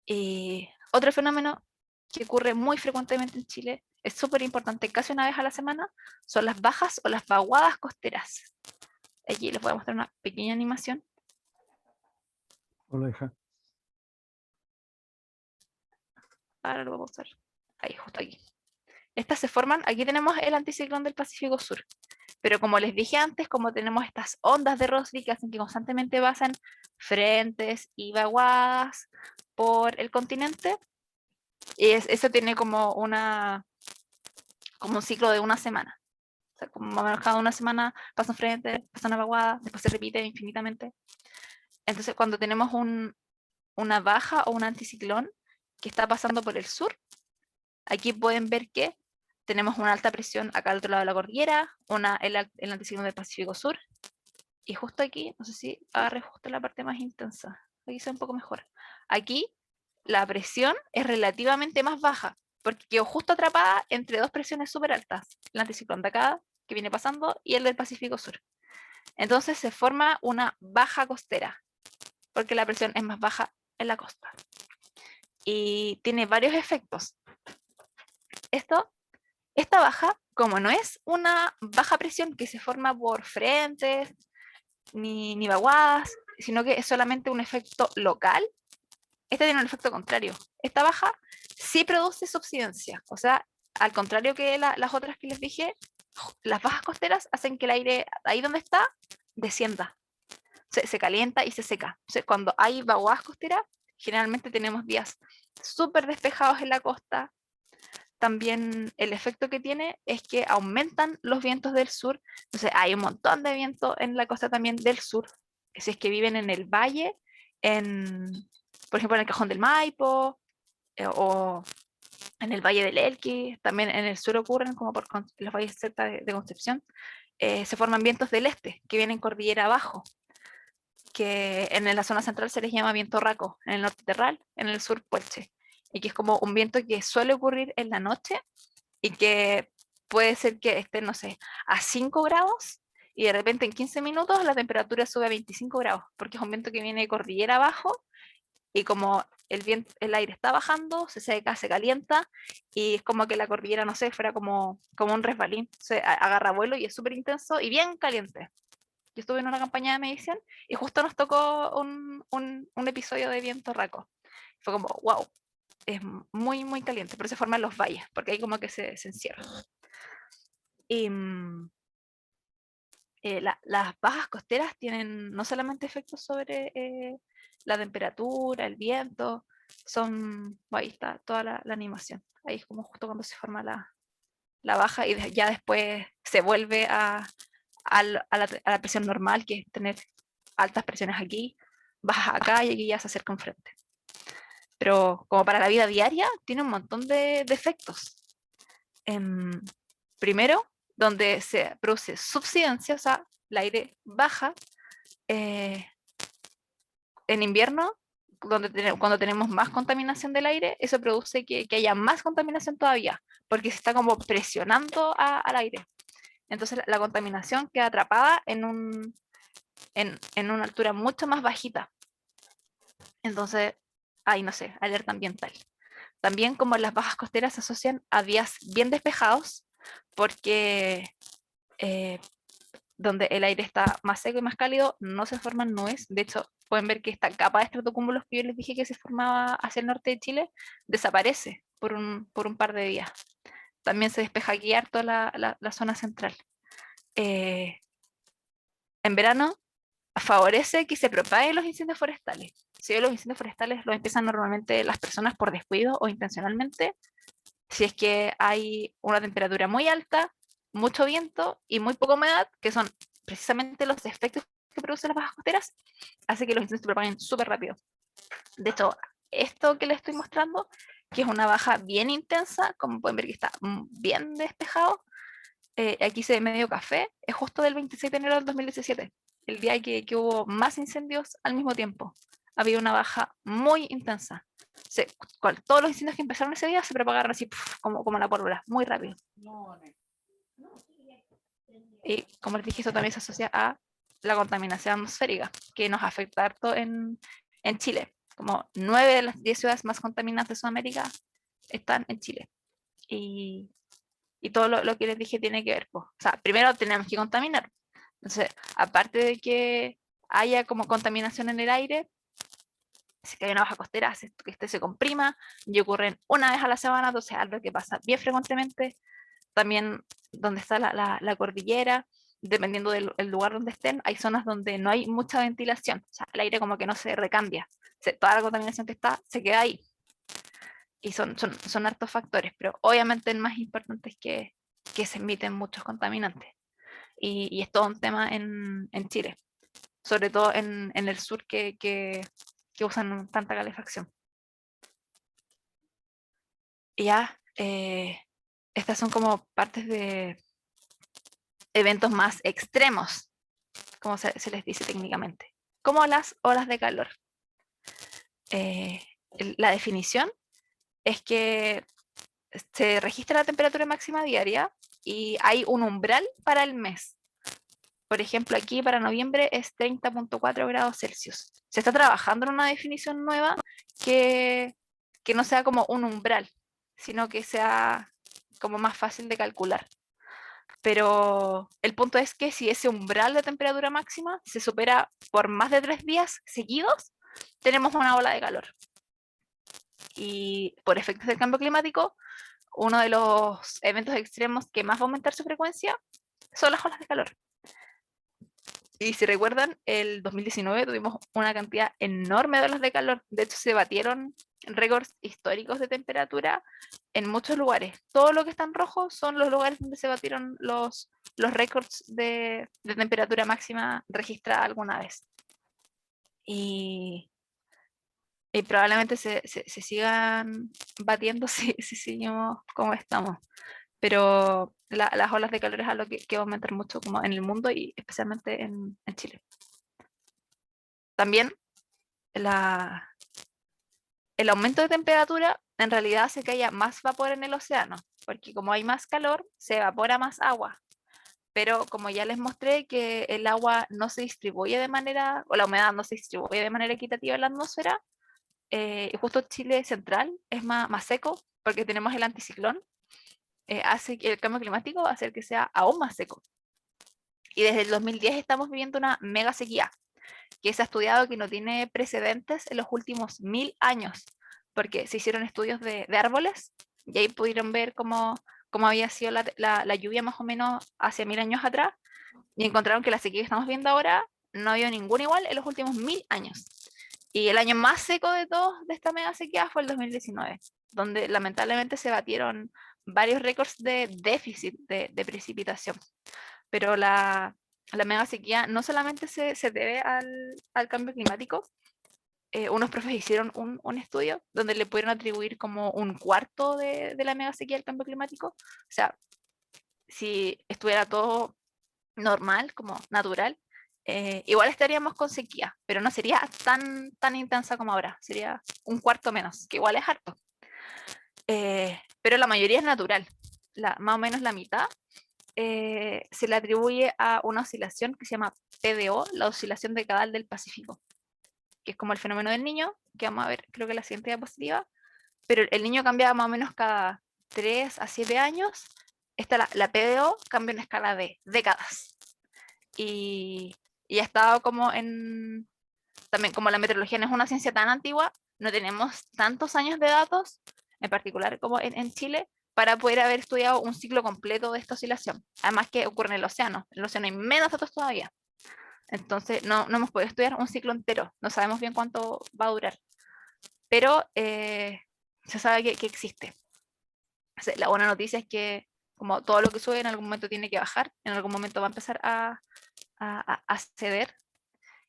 Y otro fenómeno que ocurre muy frecuentemente en Chile, es súper importante, casi una vez a la semana, son las bajas o las vaguadas costeras. Aquí les voy a mostrar una pequeña animación. Hola, hija. Ahora lo voy a pausar. Ahí, justo aquí. Estas se forman, aquí tenemos el anticiclón del Pacífico Sur. Pero como les dije antes, como tenemos estas ondas de Rossby que hacen que constantemente pasen frentes y vaguadas por el continente, y eso tiene como un ciclo de una semana. O sea, como más o menos cada una semana pasan frentes, pasan vaguadas, después se repite infinitamente. Entonces, cuando tenemos una baja o un anticiclón que está pasando por el sur, aquí pueden ver que tenemos una alta presión acá al otro lado de la cordillera, el anticiclón del Pacífico Sur, y justo aquí, no sé si agarre justo la parte más intensa, aquí se ve un poco mejor. Aquí la presión es relativamente más baja, porque quedó justo atrapada entre dos presiones súper altas, el anticiclón de acá, que viene pasando, y el del Pacífico Sur. Entonces se forma una baja costera, porque la presión es más baja en la costa. Y tiene varios efectos. Esta baja, como no es una baja presión que se forma por frentes ni vaguadas, sino que es solamente un efecto local, esta tiene un efecto contrario. Esta baja sí produce subsidencia, o sea, al contrario que las otras que les dije, las bajas costeras hacen que el aire ahí donde está descienda, se calienta y se seca. Entonces, cuando hay vaguadas costeras, generalmente tenemos días súper despejados en la costa. También el efecto que tiene es que aumentan los vientos del sur. Entonces hay un montón de viento en la costa también del sur. Si es que viven en el valle, por ejemplo en el Cajón del Maipo, o en el Valle del Elqui, también en el sur ocurren, como por los valles cerca de Concepción. se forman vientos del este, que vienen cordillera abajo, que en la zona central se les llama viento raco, en el norte terral, en el sur puelche, y que es como un viento que suele ocurrir en la noche y que puede ser que esté, no sé, a 5 grados y de repente en 15 minutos la temperatura sube a 25 grados, porque es un viento que viene de cordillera abajo y como el aire está bajando, se seca, se calienta y es como que la cordillera, no sé, fuera como un resbalín, se agarra vuelo y es súper intenso y bien caliente. Yo estuve en una campaña de medición y justo nos tocó un episodio de viento raco. Fue como, wow, es muy, muy caliente, pero se forman los valles, porque ahí como que se encierra. Y las bajas costeras tienen no solamente efectos sobre la temperatura, el viento, ahí está toda la animación. Ahí es como justo cuando se forma la baja y ya después se vuelve a la presión normal, que es tener altas presiones aquí, bajas acá y aquí ya se acerca un frente. Pero como para la vida diaria, tiene un montón de efectos. Primero, donde se produce subsidencia, o sea, el aire baja. En invierno, cuando tenemos más contaminación del aire, eso produce que haya más contaminación todavía, porque se está como presionando al aire. Entonces la contaminación queda atrapada en una altura mucho más bajita. Entonces, ahí no sé, alerta ambiental. También como las bajas costeras se asocian a días bien despejados, porque donde el aire está más seco y más cálido, no se forman nubes. De hecho, pueden ver que esta capa de estratocúmulos que yo les dije que se formaba hacia el norte de Chile, desaparece por un par de días. También se despeja aquí harto la zona central. En verano favorece que se propaguen los incendios forestales. Si los incendios forestales los empiezan normalmente las personas por descuido o intencionalmente, si es que hay una temperatura muy alta, mucho viento y muy poca humedad, que son precisamente los efectos que producen las bajas costeras, hace que los incendios se propaguen súper rápido. De hecho, esto que les estoy mostrando, que es una baja bien intensa, como pueden ver que está bien despejado, aquí se ve medio café, es justo del 26 de enero del 2017, el día que hubo más incendios al mismo tiempo. Había una baja muy intensa. Todos los incendios que empezaron ese día se propagaron así como la pólvora, muy rápido. Y como les dije, eso también se asocia a la contaminación atmosférica, que nos afecta harto en Chile. Como 9 de las 10 ciudades más contaminadas de Sudamérica están en Chile. Y todo lo que les dije tiene que ver. Pues. O sea, primero tenemos que contaminar. Entonces, aparte de que haya como contaminación en el aire, si hay una baja costera, hace que este se comprima y ocurren una vez a la semana, entonces algo que pasa bien frecuentemente. También donde está la cordillera, dependiendo del lugar donde estén, hay zonas donde no hay mucha ventilación, o sea, el aire como que no se recambia, toda la contaminación que está se queda ahí. Y son hartos factores, pero obviamente el más importante es que se emiten muchos contaminantes. Y es todo un tema en Chile, sobre todo en el sur que usan tanta calefacción. Y ya, estas son como partes de eventos más extremos, como se les dice técnicamente, como las olas de calor. La definición es que se registra la temperatura máxima diaria y hay un umbral para el mes. Por ejemplo, aquí para noviembre es 30.4 grados Celsius. Se está trabajando en una definición nueva que no sea como un umbral, sino que sea como más fácil de calcular. Pero el punto es que si ese umbral de temperatura máxima se supera por más de 3 días seguidos, tenemos una ola de calor. Y por efectos del cambio climático, uno de los eventos extremos que más va a aumentar su frecuencia son las olas de calor. Y si recuerdan, el 2019 tuvimos una cantidad enorme de olas de calor. De hecho, se batieron récords históricos de temperatura en muchos lugares. Todo lo que está en rojo son los lugares donde se batieron los récords de temperatura máxima registrada alguna vez. Y probablemente se sigan batiendo si seguimos como estamos. Pero las olas de calor es algo que va a aumentar mucho como en el mundo y especialmente en Chile. También el aumento de temperatura en realidad hace que haya más vapor en el océano, porque como hay más calor, se evapora más agua. Pero como ya les mostré que el agua no se distribuye de manera, o la humedad no se distribuye de manera equitativa en la atmósfera, y justo Chile central es más seco, porque tenemos el anticiclón, hace que el cambio climático hace que sea aún más seco. Y desde el 2010 estamos viviendo una mega sequía, que se ha estudiado que no tiene precedentes en los últimos 1000 años, porque se hicieron estudios de árboles y ahí pudieron ver cómo había sido la lluvia más o menos hace 1000 años atrás, y encontraron que la sequía que estamos viendo ahora no había ninguna igual en los últimos 1000 años. Y el año más seco de todos de esta mega sequía fue el 2019, donde lamentablemente se batieron varios récords de déficit de precipitación. Pero la mega sequía no solamente se debe al cambio climático. Unos profes hicieron un estudio donde le pudieron atribuir como un cuarto de la mega sequía al cambio climático. O sea, si estuviera todo normal, como natural, igual estaríamos con sequía, pero no sería tan intensa como ahora, sería un cuarto menos, que igual es harto. Pero la mayoría es natural, más o menos la mitad se le atribuye a una oscilación que se llama PDO, la oscilación decadal del Pacífico, que es como el fenómeno del niño, que vamos a ver, creo que la siguiente diapositiva, pero el niño cambia más o menos cada 3 a 7 años. La PDO cambia en escala de décadas. Y ha estado como también como la meteorología no es una ciencia tan antigua, no tenemos tantos años de datos, en particular como en Chile, para poder haber estudiado un ciclo completo de esta oscilación. Además que ocurre en el océano hay menos datos todavía. Entonces no hemos podido estudiar un ciclo entero, no sabemos bien cuánto va a durar, pero se sabe que existe. O sea, la buena noticia es que como todo lo que sube en algún momento tiene que bajar, en algún momento va a empezar a ceder.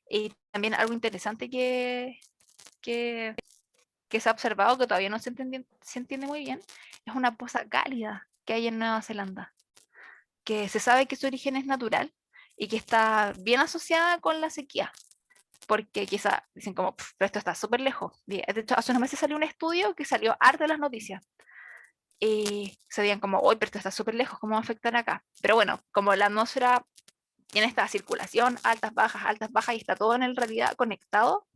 Y también algo interesante que se ha observado, que todavía no se entiende muy bien, es una poza cálida que hay en Nueva Zelanda, que se sabe que su origen es natural y que está bien asociada con la sequía, porque quizá dicen como, pero esto está súper lejos. De hecho, hace unos meses salió un estudio que salió harto de las noticias, y se veían como, uy, pero esto está súper lejos, ¿cómo va a afectar acá? Pero bueno, como la atmósfera tiene esta circulación, altas, bajas, y está todo en realidad conectado,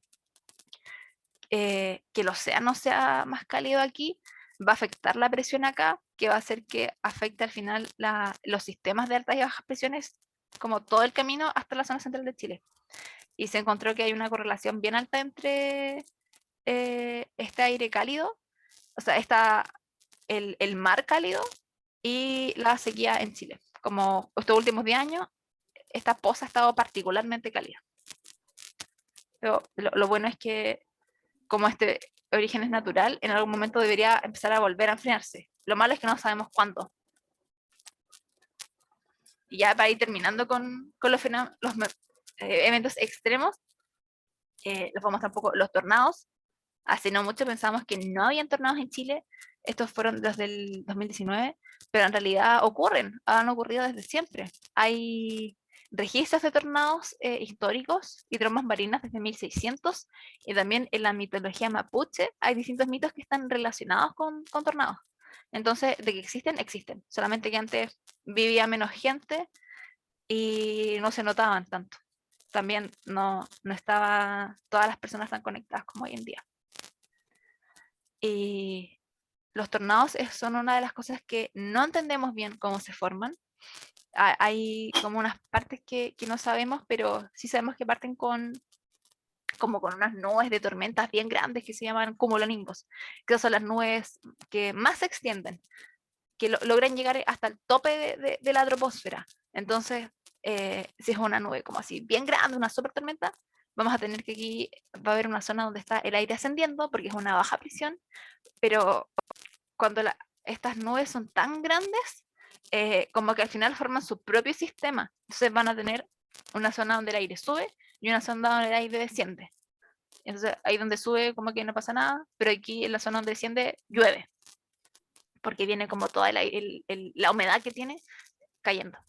que el océano sea más cálido aquí, va a afectar la presión acá, que va a hacer que afecte al final los sistemas de altas y bajas presiones, como todo el camino hasta la zona central de Chile. Y se encontró que hay una correlación bien alta entre este aire cálido, o sea, el mar cálido y la sequía en Chile. Como estos últimos 10 años, esta poza ha estado particularmente cálida. Pero lo bueno es que como este origen es natural, en algún momento debería empezar a volver a enfriarse. Lo malo es que no sabemos cuándo. Y ya para ir terminando con los eventos extremos, los vamos a un poco, los tornados. Hace no mucho pensamos que no habían tornados en Chile, estos fueron los del 2019, pero en realidad han ocurrido desde siempre. Hay registros de tornados históricos y trombas marinas desde 1600, y también en la mitología mapuche hay distintos mitos que están relacionados con tornados. Entonces, de que existen, solamente que antes vivía menos gente y no se notaban tanto. También no estaba todas las personas tan conectadas como hoy en día. Y los tornados son una de las cosas que no entendemos bien cómo se forman. Hay como unas partes que no sabemos, pero sí sabemos que parten con unas nubes de tormentas bien grandes que se llaman cumulonimbos, que son las nubes que más se extienden, que logran llegar hasta el tope de la troposfera. Entonces, si es una nube como así bien grande, una super tormenta, vamos a tener que aquí va a haber una zona donde está el aire ascendiendo porque es una baja presión, pero cuando estas nubes son tan grandes, como que al final forman su propio sistema. Entonces van a tener una zona donde el aire sube y una zona donde el aire desciende. Entonces ahí donde sube como que no pasa nada, pero aquí en la zona donde desciende llueve. porque viene como toda la humedad que tiene cayendo.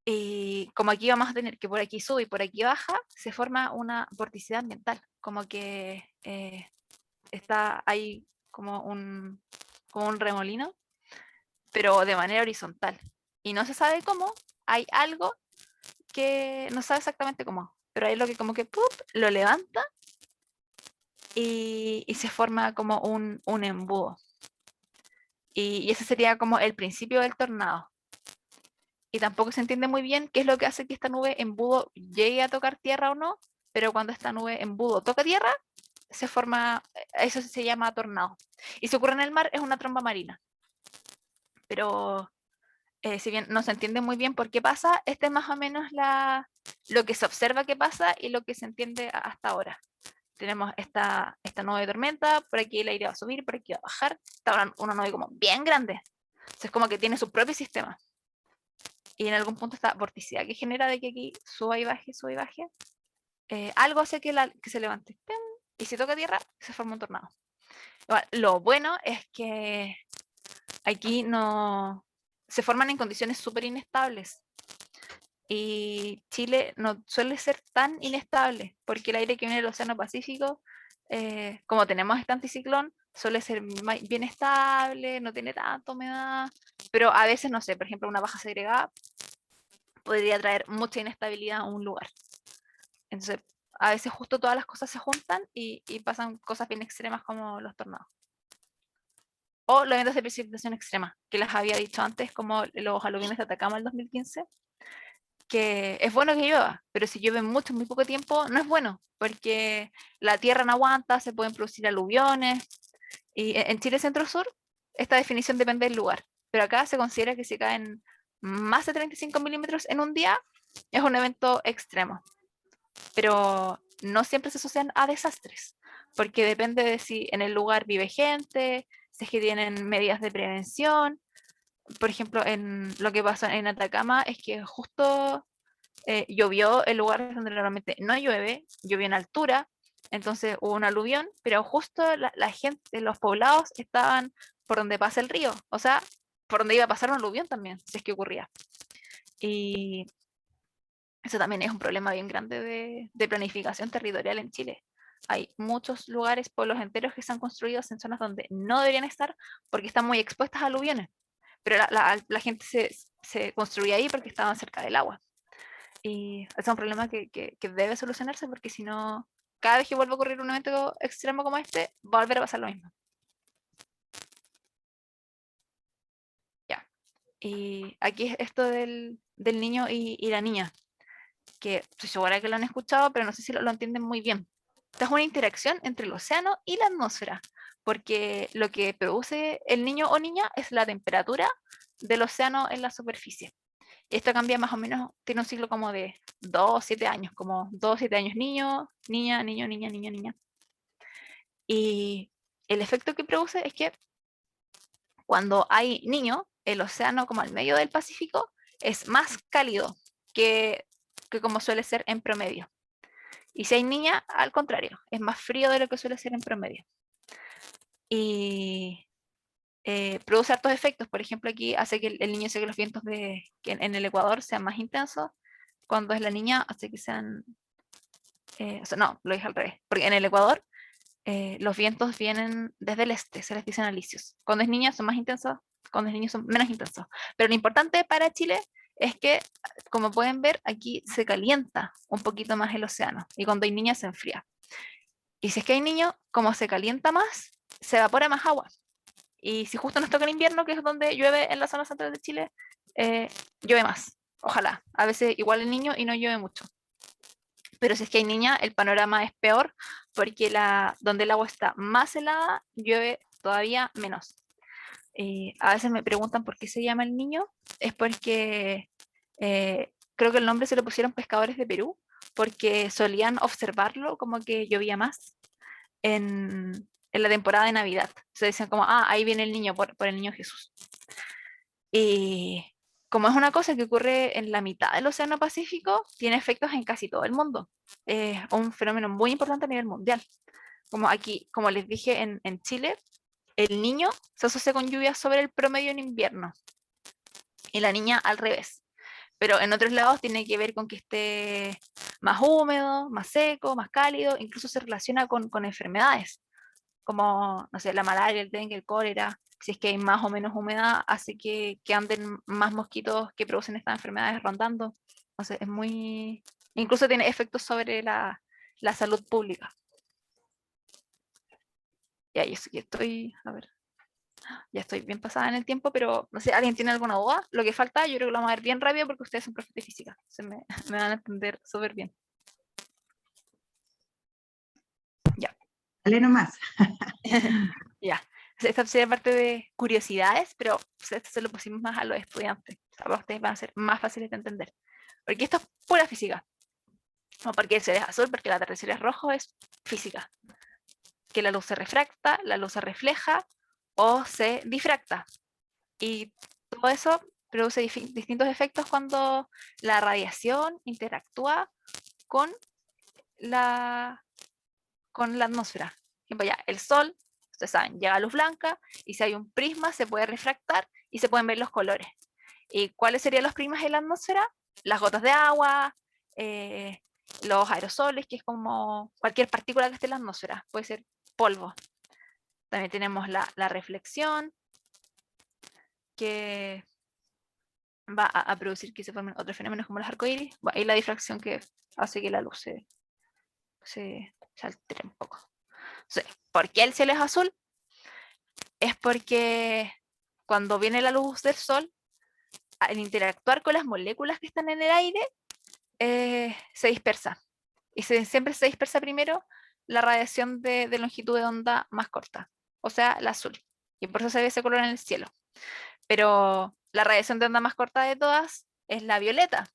Y como aquí vamos a tener que por aquí sube y por aquí baja, se forma una vorticidad ambiental, como que está ahí como un remolino, pero de manera horizontal. Y no se sabe cómo, hay algo que no sabe exactamente cómo, pero hay lo que como que ¡pup! Lo levanta y se forma como un embudo. Y ese sería como el principio del tornado. Y tampoco se entiende muy bien qué es lo que hace que esta nube embudo llegue a tocar tierra o no, pero cuando esta nube embudo toca tierra, se forma, eso se llama tornado. Y si ocurre en el mar, es una tromba marina. Pero si bien no se entiende muy bien por qué pasa, este es más o menos lo que se observa que pasa y lo que se entiende hasta ahora. Tenemos esta nube de tormenta, por aquí el aire va a subir, por aquí va a bajar. Está una nube como bien grande. Entonces es como que tiene su propio sistema. Y en algún punto esta vorticidad que genera de que aquí suba y baje, algo hace que se levante. ¡Pum! Y si toca tierra, se forma un tornado. Igual, lo bueno es que aquí no se forman en condiciones súper inestables. Y Chile no suele ser tan inestable, porque el aire que viene del Océano Pacífico, como tenemos este anticiclón, suele ser bien estable, no tiene tanta humedad, pero a veces, no sé, por ejemplo, una baja segregada podría traer mucha inestabilidad a un lugar. Entonces, a veces justo todas las cosas se juntan y pasan cosas bien extremas como los tornados. O los eventos de precipitación extrema, que les había dicho antes, como los aluviones de Atacama el 2015, que es bueno que llueva, pero si llueve mucho en muy poco tiempo, no es bueno, porque la tierra no aguanta, se pueden producir aluviones. Y en Chile Centro-Sur, esta definición depende del lugar, pero acá se considera que si caen más de 35 milímetros en un día, es un evento extremo. Pero no siempre se asocian a desastres, porque depende de si en el lugar vive gente, si es que tienen medidas de prevención. Por ejemplo, en lo que pasó en Atacama es que justo llovió en lugares donde normalmente no llueve, llovió en altura, entonces hubo un aluvión, pero justo la gente, los poblados estaban por donde pasa el río, o sea, por donde iba a pasar un aluvión también, si es que ocurría. Y eso también es un problema bien grande de planificación territorial en Chile. Hay muchos lugares, pueblos enteros que están construidos en zonas donde no deberían estar porque están muy expuestas a aluviones, pero la gente se construía ahí porque estaban cerca del agua. Y es un problema que debe solucionarse porque si no, cada vez que vuelva a ocurrir un evento extremo como este, va a volver a pasar lo mismo. Ya. Y aquí es esto del niño y la niña, que estoy segura que lo han escuchado, pero no sé si lo entienden muy bien. Esta es una interacción entre el océano y la atmósfera, porque lo que produce el niño o niña es la temperatura del océano en la superficie. Esto cambia más o menos, tiene un ciclo como de 2 o 7 años, como 2 o 7 años niño, niña, niño, niña, niña, niña. Y el efecto que produce es que cuando hay niño, el océano como al medio del Pacífico es más cálido que como suele ser en promedio. Y si hay niña, al contrario, es más frío de lo que suele ser en promedio. Y produce hartos efectos. Por ejemplo, aquí hace que el niño, hace que los vientos que en el Ecuador sean más intensos. Cuando es la niña, hace que sean... o sea, no, lo dije al revés. Porque en el Ecuador los vientos vienen desde el este, se les dicen alisios. Cuando es niña son más intensos, cuando es niño son menos intensos. Pero lo importante para Chile es que, como pueden ver, aquí se calienta un poquito más el océano. Y cuando hay niña se enfría. Y si es que hay niño, como se calienta más, se evapora más agua. Y si justo nos toca el invierno, que es donde llueve en la zona central de Chile, llueve más. Ojalá. A veces igual el niño y no llueve mucho. Pero si es que hay niña, el panorama es peor porque donde el agua está más helada, llueve todavía menos. A veces me preguntan por qué se llama el niño. Es porque creo que el nombre se lo pusieron pescadores de Perú, porque solían observarlo como que llovía más en la temporada de Navidad. Se decían como, ahí viene el niño por el niño Jesús. Y como es una cosa que ocurre en la mitad del Océano Pacífico, tiene efectos en casi todo el mundo. Es un fenómeno muy importante a nivel mundial. Como aquí, como les dije, en Chile, el niño se asocia con lluvias sobre el promedio en invierno y la niña al revés. Pero en otros lados tiene que ver con que esté más húmedo, más seco, más cálido, incluso se relaciona con enfermedades, como, no sé, la malaria, el dengue, el cólera. Si es que hay más o menos humedad, hace que anden más mosquitos que producen estas enfermedades rondando. O sea, es muy... Incluso tiene efectos sobre la salud pública. Ya, yo estoy, a ver, ya estoy bien pasada en el tiempo, pero no sé, ¿alguien tiene alguna duda? Lo que falta, yo creo que lo vamos a ver bien rápido porque ustedes son profes de física. Se me van a entender súper bien. Ya. Dale nomás. Ya. Esta sería parte de curiosidades, pero esto se lo pusimos más a los estudiantes. Para ustedes van a ser más fáciles de entender. Porque esto es pura física. No porque el cielo es azul, porque el atardecer es rojo, es física. Que la luz se refracta, la luz se refleja o se difracta. Y todo eso produce distintos efectos cuando la radiación interactúa con la atmósfera. Por ejemplo, ya, el sol, ustedes saben, llega a luz blanca y si hay un prisma se puede refractar y se pueden ver los colores. ¿Y cuáles serían los prismas en la atmósfera? Las gotas de agua, los aerosoles, que es como cualquier partícula que esté en la atmósfera, puede ser polvo. También tenemos la reflexión, que va a producir que se formen otros fenómenos como los arcoíris, y la difracción que hace que la luz se altere un poco. Entonces, ¿por qué el cielo es azul? Es porque cuando viene la luz del sol, al interactuar con las moléculas que están en el aire, se dispersa. Y siempre se dispersa primero la radiación de longitud de onda más corta, o sea, la azul. Y por eso se ve ese color en el cielo. Pero la radiación de onda más corta de todas es la violeta.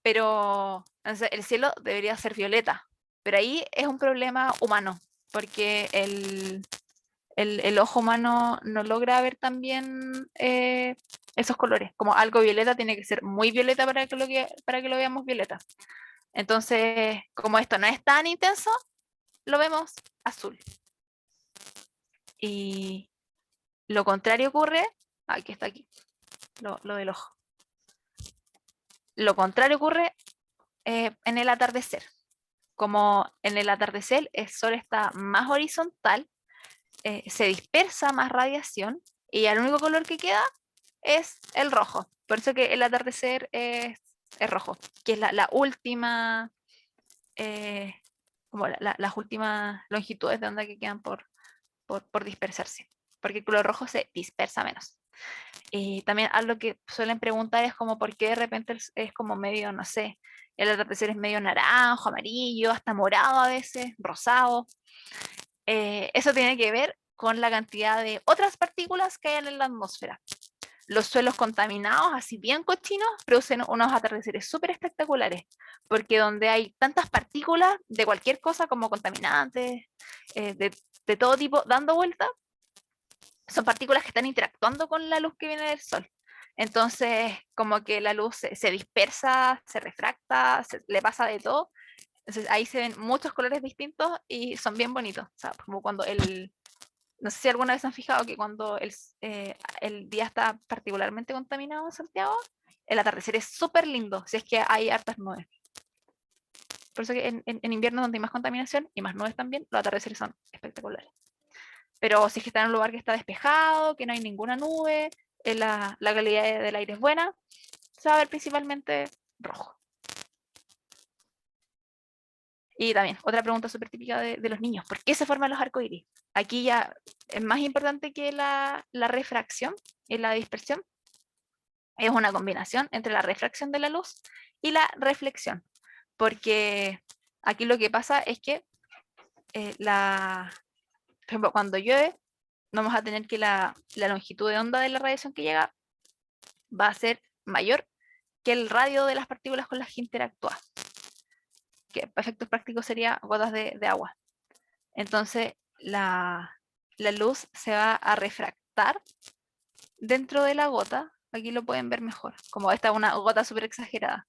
Pero entonces, el cielo debería ser violeta. Pero ahí es un problema humano, porque el ojo humano no logra ver también esos colores. Como algo violeta tiene que ser muy violeta para que lo veamos violeta. Entonces, como esto no es tan intenso, lo vemos azul. Y lo contrario ocurre, aquí está aquí, lo del ojo. Lo contrario ocurre en el atardecer. Como en el atardecer el sol está más horizontal, se dispersa más radiación y el único color que queda es el rojo. Por eso que el atardecer es rojo, que es la última, como las últimas longitudes de onda que quedan por dispersarse, porque el color rojo se dispersa menos. Y también algo que suelen preguntar es como por qué de repente es como medio, no sé, el atardecer es medio naranjo, amarillo, hasta morado a veces, rosado. Eso tiene que ver con la cantidad de otras partículas que hay en la atmósfera. Los suelos contaminados, así bien cochinos, producen unos atardeceres súper espectaculares, porque donde hay tantas partículas de cualquier cosa como contaminantes, de todo tipo, dando vuelta, son partículas que están interactuando con la luz que viene del sol. Entonces, como que la luz se dispersa, se refracta, le pasa de todo. Entonces, ahí se ven muchos colores distintos y son bien bonitos. O sea, como cuando no sé si alguna vez han fijado que cuando el día está particularmente contaminado en Santiago, el atardecer es súper lindo, si es que hay hartas nubes. Por eso que en invierno donde hay más contaminación y más nubes también, los atardeceres son espectaculares. Pero si es que está en un lugar que está despejado, que no hay ninguna nube, la calidad del aire es buena, se va a ver principalmente rojo. Y también, otra pregunta súper típica de los niños, ¿por qué se forman los arcoíris? Aquí ya es más importante que la refracción y la dispersión. Es una combinación entre la refracción de la luz y la reflexión. Porque aquí lo que pasa es que, por ejemplo, cuando llueve, vamos a tener que la longitud de onda de la radiación que llega va a ser mayor que el radio de las partículas con las que interactúa. Que para efectos prácticos sería gotas de agua. Entonces, la luz se va a refractar dentro de la gota. Aquí lo pueden ver mejor, como esta es una gota súper exagerada.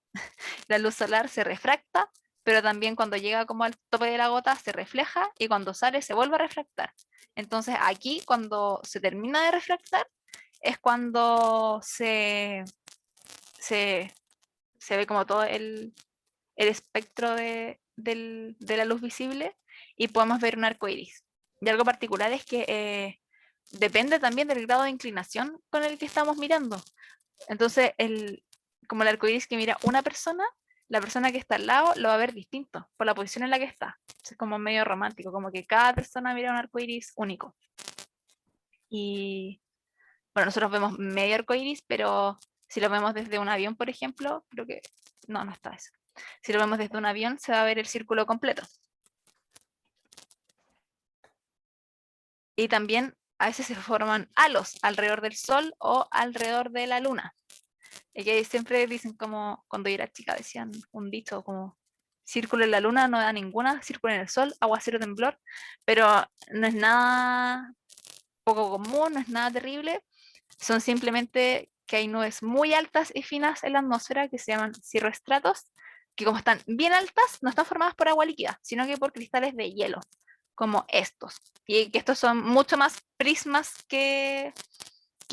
La luz solar se refracta, pero también cuando llega como al tope de la gota se refleja y cuando sale se vuelve a refractar. Entonces aquí cuando se termina de refractar es cuando se ve como todo el espectro de la luz visible y podemos ver un arco iris. Y algo particular es que depende también del grado de inclinación con el que estamos mirando. Entonces, como el arco iris que mira una persona, la persona que está al lado lo va a ver distinto por la posición en la que está. Es como medio romántico, como que cada persona mira un arco iris único. Y bueno, nosotros vemos medio arco iris, pero si lo vemos desde un avión, por ejemplo, creo que no está eso. Si lo vemos desde un avión, se va a ver el círculo completo. Y también a veces se forman halos alrededor del Sol o alrededor de la Luna. Y que siempre dicen como, cuando yo era chica decían un dicho como, círculo en la Luna no da ninguna, círculo en el Sol, aguacero temblor, pero no es nada poco común, no es nada terrible, son simplemente que hay nubes muy altas y finas en la atmósfera que se llaman cirroestratos, que como están bien altas, no están formadas por agua líquida, sino que por cristales de hielo, como estos. Y que estos son mucho más prismas que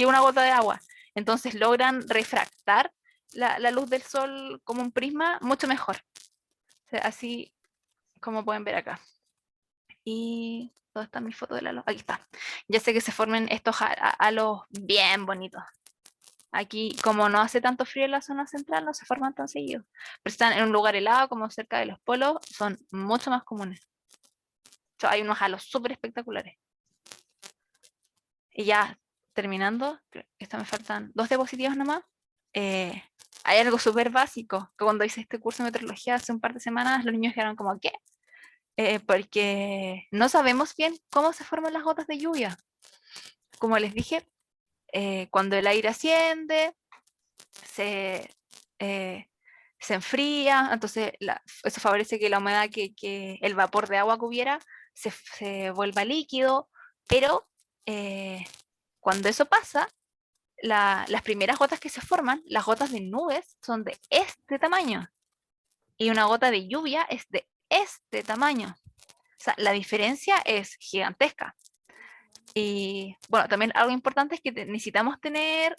una gota de agua. Entonces logran refractar la luz del sol como un prisma mucho mejor. O sea, así como pueden ver acá. Y ¿dónde está mi foto del halo? Aquí está. Ya sé que se formen estos halos bien bonitos. Aquí, como no hace tanto frío en la zona central, no se forman tan seguidos. Pero están en un lugar helado, como cerca de los polos, son mucho más comunes. O sea, hay unos halos súper espectaculares. Y ya terminando, esto me faltan 2 diapositivas nomás. Hay algo súper básico, que cuando hice este curso de meteorología hace un par de semanas, los niños quedaron como, ¿qué? Porque no sabemos bien cómo se forman las gotas de lluvia. Como les dije, cuando el aire asciende, se enfría, entonces eso favorece que la humedad, que el vapor de agua que hubiera se vuelva líquido, pero cuando eso pasa, las primeras gotas que se forman, las gotas de nubes, son de este tamaño, y una gota de lluvia es de este tamaño. O sea, la diferencia es gigantesca. Y bueno, también algo importante es que necesitamos tener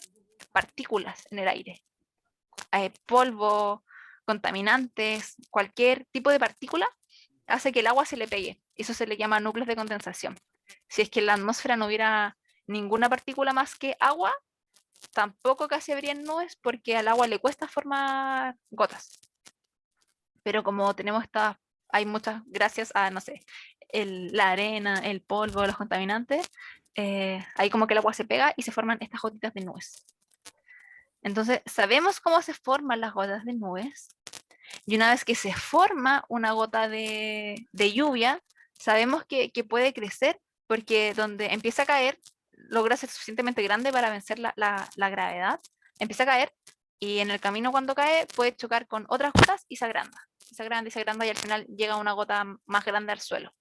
partículas en el aire. Polvo, contaminantes, cualquier tipo de partícula hace que el agua se le pegue. Eso se le llama núcleos de condensación. Si es que en la atmósfera no hubiera ninguna partícula más que agua, tampoco casi habrían nubes porque al agua le cuesta formar gotas. Pero como tenemos hay muchas, gracias a, no sé, la arena, el polvo, los contaminantes, ahí como que el agua se pega y se forman estas gotitas de nubes. Entonces, sabemos cómo se forman las gotas de nubes, y una vez que se forma una gota de lluvia, sabemos que puede crecer, porque donde empieza a caer, logra ser suficientemente grande para vencer la gravedad, empieza a caer, y en el camino cuando cae puede chocar con otras gotas y se agranda, y al final llega una gota más grande al suelo.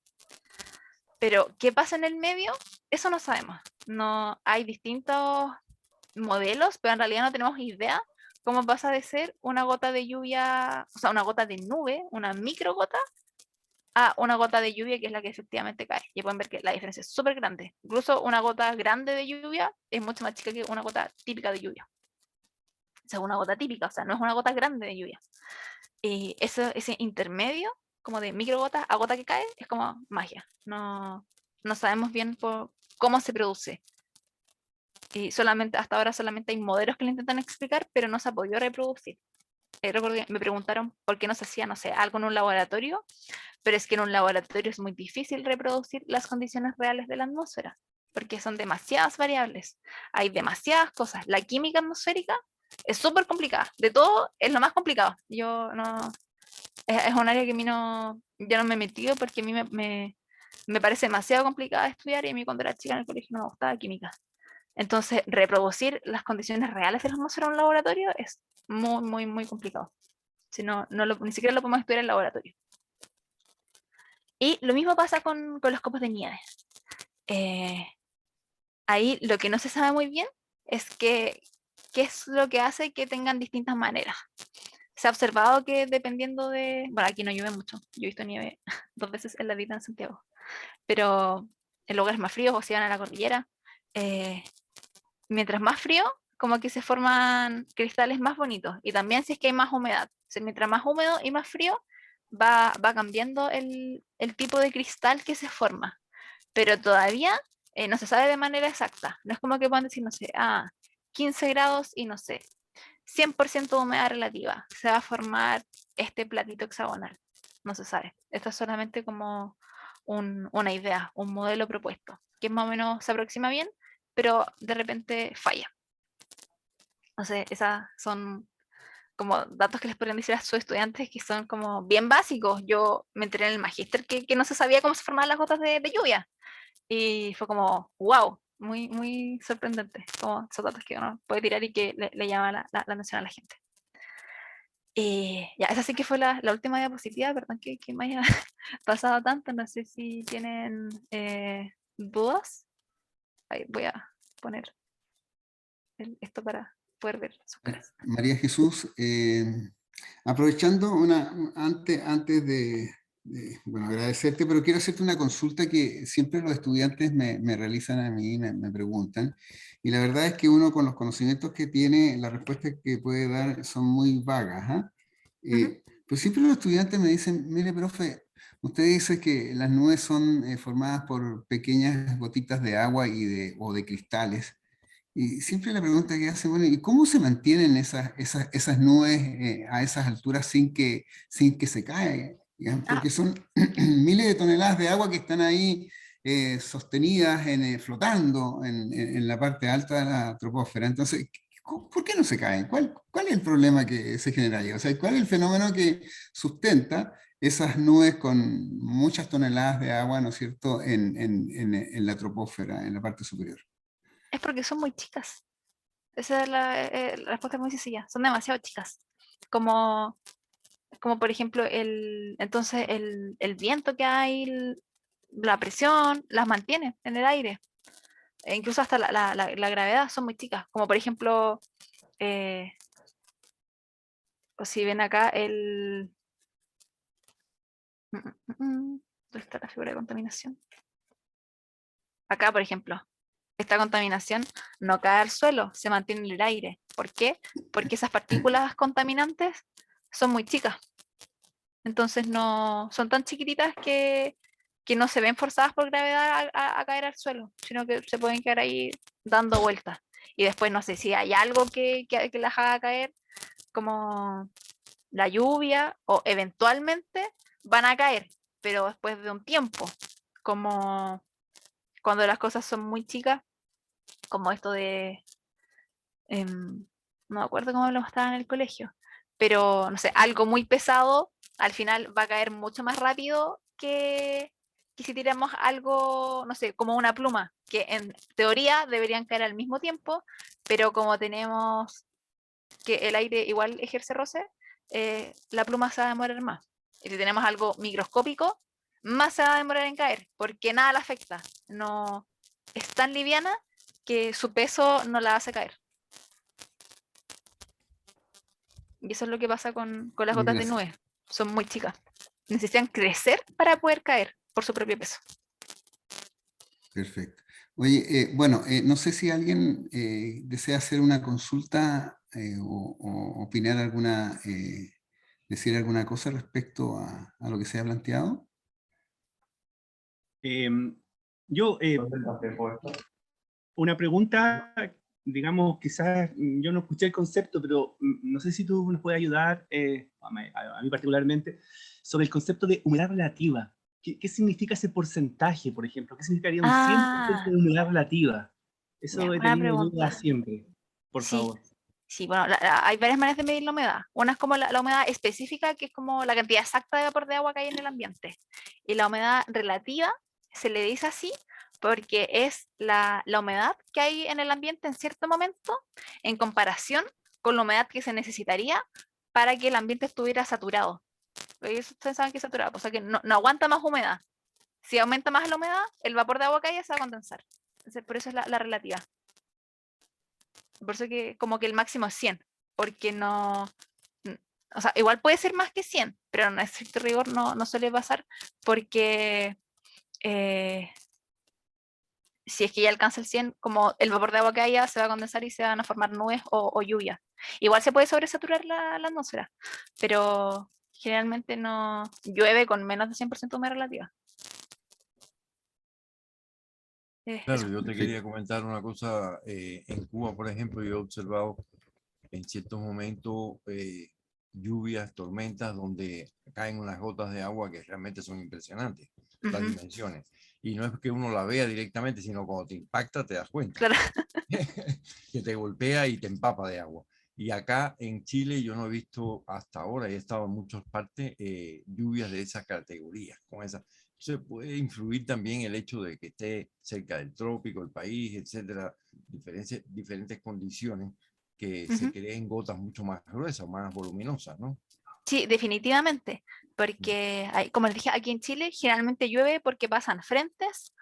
Pero, ¿qué pasa en el medio? Eso no sabemos. No, hay distintos modelos, pero en realidad no tenemos idea cómo pasa de ser una gota de lluvia, o sea, una gota de nube, una microgota, a una gota de lluvia que es la que efectivamente cae. Y pueden ver que la diferencia es súper grande. Incluso una gota grande de lluvia es mucho más chica que una gota típica de lluvia. O sea, una gota típica, o sea, no es una gota grande de lluvia. Y ese intermedio, como de microgota a gota que cae, es como magia. No sabemos bien cómo se produce. Y hasta ahora solamente hay modelos que lo intentan explicar, pero no se ha podido reproducir. Recuerdo que me preguntaron por qué no se hacía, no sé, algo en un laboratorio, pero es que en un laboratorio es muy difícil reproducir las condiciones reales de la atmósfera, porque son demasiadas variables, hay demasiadas cosas. La química atmosférica es súper complicada, de todo es lo más complicado. Yo no, es un área que a mí yo no me he metido porque a mí me parece demasiado complicada de estudiar, y a mí cuando era chica en el colegio no me gustaba química. Entonces, reproducir las condiciones reales de la atmósfera en un laboratorio es muy, muy, muy complicado. Si no, ni siquiera lo podemos estudiar en el laboratorio. Y lo mismo pasa con los copos de nieve. Ahí lo que no se sabe muy bien es qué es lo que hace que tengan distintas maneras. Se ha observado que dependiendo de, bueno, aquí no llueve mucho, yo he visto nieve 2 veces en la vida en Santiago, pero en lugares más fríos o si van a la cordillera, eh, mientras más frío, como que se forman cristales más bonitos. Y también si es que hay más humedad. O sea, mientras más húmedo y más frío, va cambiando el tipo de cristal que se forma. Pero todavía no se sabe de manera exacta. No es como que puedan decir, no sé, 15 grados y no sé, 100% de humedad relativa. Se va a formar este platito hexagonal. No se sabe. Esto es solamente como una idea, un modelo propuesto, que más o menos se aproxima bien, pero de repente falla. No sé, esas son como datos que les podrían decir a sus estudiantes que son como bien básicos. Yo me enteré en el magíster que no se sabía cómo se formaban las gotas de lluvia. Y fue como, wow, muy, muy sorprendente. Como esos datos que uno puede tirar y que le llama la atención a la gente. Ya, esa sí que fue la última diapositiva, perdón que me haya pasado tanto. No sé si tienen dudas. Ahí voy a poner esto para poder ver sus caras. María Jesús, aprovechando antes bueno, agradecerte, pero quiero hacerte una consulta que siempre los estudiantes me realizan a mí, me preguntan, y la verdad es que uno con los conocimientos que tiene, las respuestas que puede dar son muy vagas, ¿ah? Pero siempre los estudiantes me dicen, mire, profe, usted dice que las nubes son formadas por pequeñas gotitas de agua o de cristales. Y siempre la pregunta que hacen, bueno, ¿y cómo se mantienen esas nubes a esas alturas sin que se caigan? Digamos? Porque son miles de toneladas de agua que están ahí sostenidas, flotando en la parte alta de la troposfera. Entonces, ¿por qué no se caen? ¿Cuál es el problema que se genera ahí? O sea, ¿cuál es el fenómeno que sustenta esas nubes con muchas toneladas de agua, ¿no es cierto?, en la troposfera, en la parte superior. Es porque son muy chicas. Esa es la respuesta muy sencilla. Son demasiado chicas. Como por ejemplo entonces el viento que hay, la presión, las mantiene en el aire. E incluso hasta la gravedad son muy chicas. Como por ejemplo, o si ven acá ¿dónde está la figura de contaminación? Acá, por ejemplo, esta contaminación no cae al suelo, se mantiene en el aire. ¿Por qué? Porque esas partículas contaminantes son muy chicas. Entonces no son tan chiquititas que no se ven forzadas por gravedad a caer al suelo, sino que se pueden quedar ahí dando vueltas. Y después no sé si hay algo que las haga caer, como la lluvia, o eventualmente van a caer, pero después de un tiempo, como cuando las cosas son muy chicas, como esto de, no me acuerdo cómo lo mostraban en el colegio, pero no sé, algo muy pesado al final va a caer mucho más rápido que si tiramos algo, no sé, como una pluma, que en teoría deberían caer al mismo tiempo, pero como tenemos que el aire igual ejerce roce, la pluma se va a demorar más. Y si tenemos algo microscópico, más se va a demorar en caer, porque nada la afecta. No, es tan liviana que su peso no la hace caer. Y eso es lo que pasa con las gotas de nube. Son muy chicas. Necesitan crecer para poder caer por su propio peso. Perfecto. Oye, bueno, no sé si alguien desea hacer una consulta o opinar decir alguna cosa respecto a lo que se ha planteado. Yo, una pregunta, digamos, quizás yo no escuché el concepto, pero no sé si tú nos puedes ayudar, a mí particularmente, sobre el concepto de humedad relativa. ¿Qué significa ese porcentaje, por ejemplo? ¿Qué significaría un 100% de humedad relativa? Eso he Buena tenido dudas pregunta. siempre, por favor. Sí, bueno, hay varias maneras de medir la humedad. Una es como la humedad específica, que es como la cantidad exacta de vapor de agua que hay en el ambiente. Y la humedad relativa se le dice así porque es la humedad que hay en el ambiente en cierto momento en comparación con la humedad que se necesitaría para que el ambiente estuviera saturado. Ustedes saben que es saturado, o sea que no aguanta más humedad. Si aumenta más la humedad, el vapor de agua que hay se va a condensar. Entonces, por eso es la relativa. Por eso que como que el máximo es 100, porque no O sea, igual puede ser más que 100, pero en estricto rigor no suele pasar porque si es que ya alcanza el 100, como el vapor de agua que haya se va a condensar y se van a formar nubes o lluvia. Igual se puede sobresaturar la atmósfera, pero generalmente no llueve con menos de 100% de humedad relativa. Claro, Eso. yo te quería comentar una cosa. En Cuba, por ejemplo, yo he observado en ciertos momentos lluvias, tormentas, donde caen unas gotas de agua que realmente son impresionantes, las Ujú, dimensiones. Y no es que uno la vea directamente, sino cuando te impacta te das cuenta. claro. Que te golpea y te empapa de agua. Y acá en Chile yo no he visto hasta ahora, he estado en muchas partes, lluvias de esa categoría, con esa. Se puede influir también el hecho de que esté cerca del trópico, el país, etcétera, diferentes condiciones que se Ujú. creen gotas mucho más gruesas, más voluminosas, ¿no? Sí, definitivamente, porque como les dije, aquí en Chile generalmente llueve porque pasan frentes,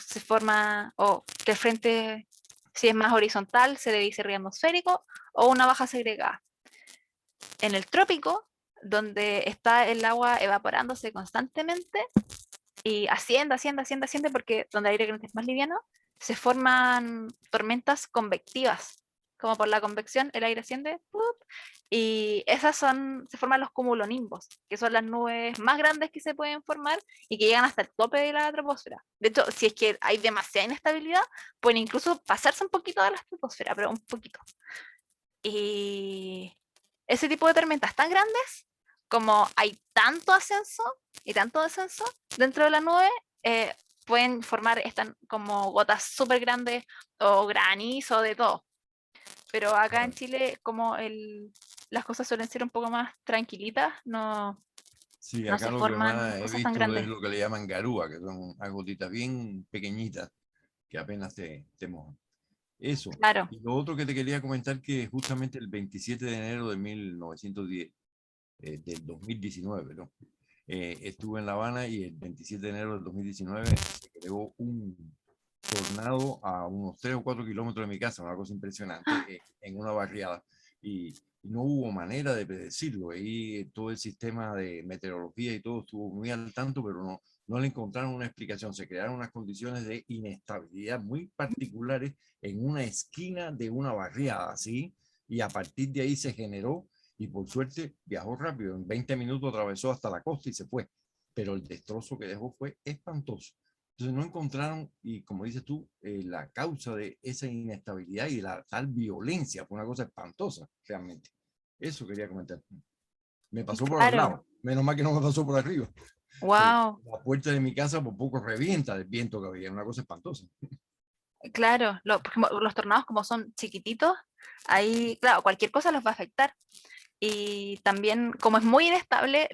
se forma, o que el frente, si es más horizontal, se le dice río atmosférico, o una baja segregada. En el trópico, donde está el agua evaporándose constantemente y asciende, porque donde el aire caliente es más liviano, se forman tormentas convectivas. Como por la convección, el aire asciende, ¡pup! Y se forman los cumulonimbos, que son las nubes más grandes que se pueden formar y que llegan hasta el tope de la troposfera. De hecho, si es que hay demasiada inestabilidad, pueden incluso pasarse un poquito de la estratosfera, pero un poquito. Y ese tipo de tormentas tan grandes, como hay tanto ascenso y tanto descenso dentro de la nube, pueden formar como gotas súper grandes o granizo, de todo. Pero acá en Chile, como las cosas suelen ser un poco más tranquilitas, no Sí, se acá lo que forman más he cosas tan visto es grandes. lo que le llaman garúa, que son unas gotitas bien pequeñitas que apenas te mojan. Eso. Claro. Y lo otro que te quería comentar que justamente el 27 de enero de 1910, del 2019, ¿no? Estuve en La Habana y el 27 de enero del 2019 se creó un tornado a unos 3 o 4 kilómetros de mi casa, una cosa impresionante, en una barriada. Y no hubo manera de predecirlo. Ahí todo el sistema de meteorología y todo estuvo muy al tanto, pero no le encontraron una explicación. Se crearon unas condiciones de inestabilidad muy particulares en una esquina de una barriada, ¿sí? Y a partir de ahí se generó, y por suerte viajó rápido, en 20 minutos atravesó hasta la costa y se fue. Pero el destrozo que dejó fue espantoso. Entonces no encontraron, y como dices tú, la causa de esa inestabilidad y de la tal violencia. Fue una cosa espantosa, realmente. Eso quería comentar. Me pasó por al Claro. lado. Menos mal que no me pasó por arriba. Wow. La puerta de mi casa por poco revienta del viento que había. Una cosa espantosa. Claro, los tornados como son chiquititos, ahí, claro, cualquier cosa los va a afectar. Y también, como es muy inestable,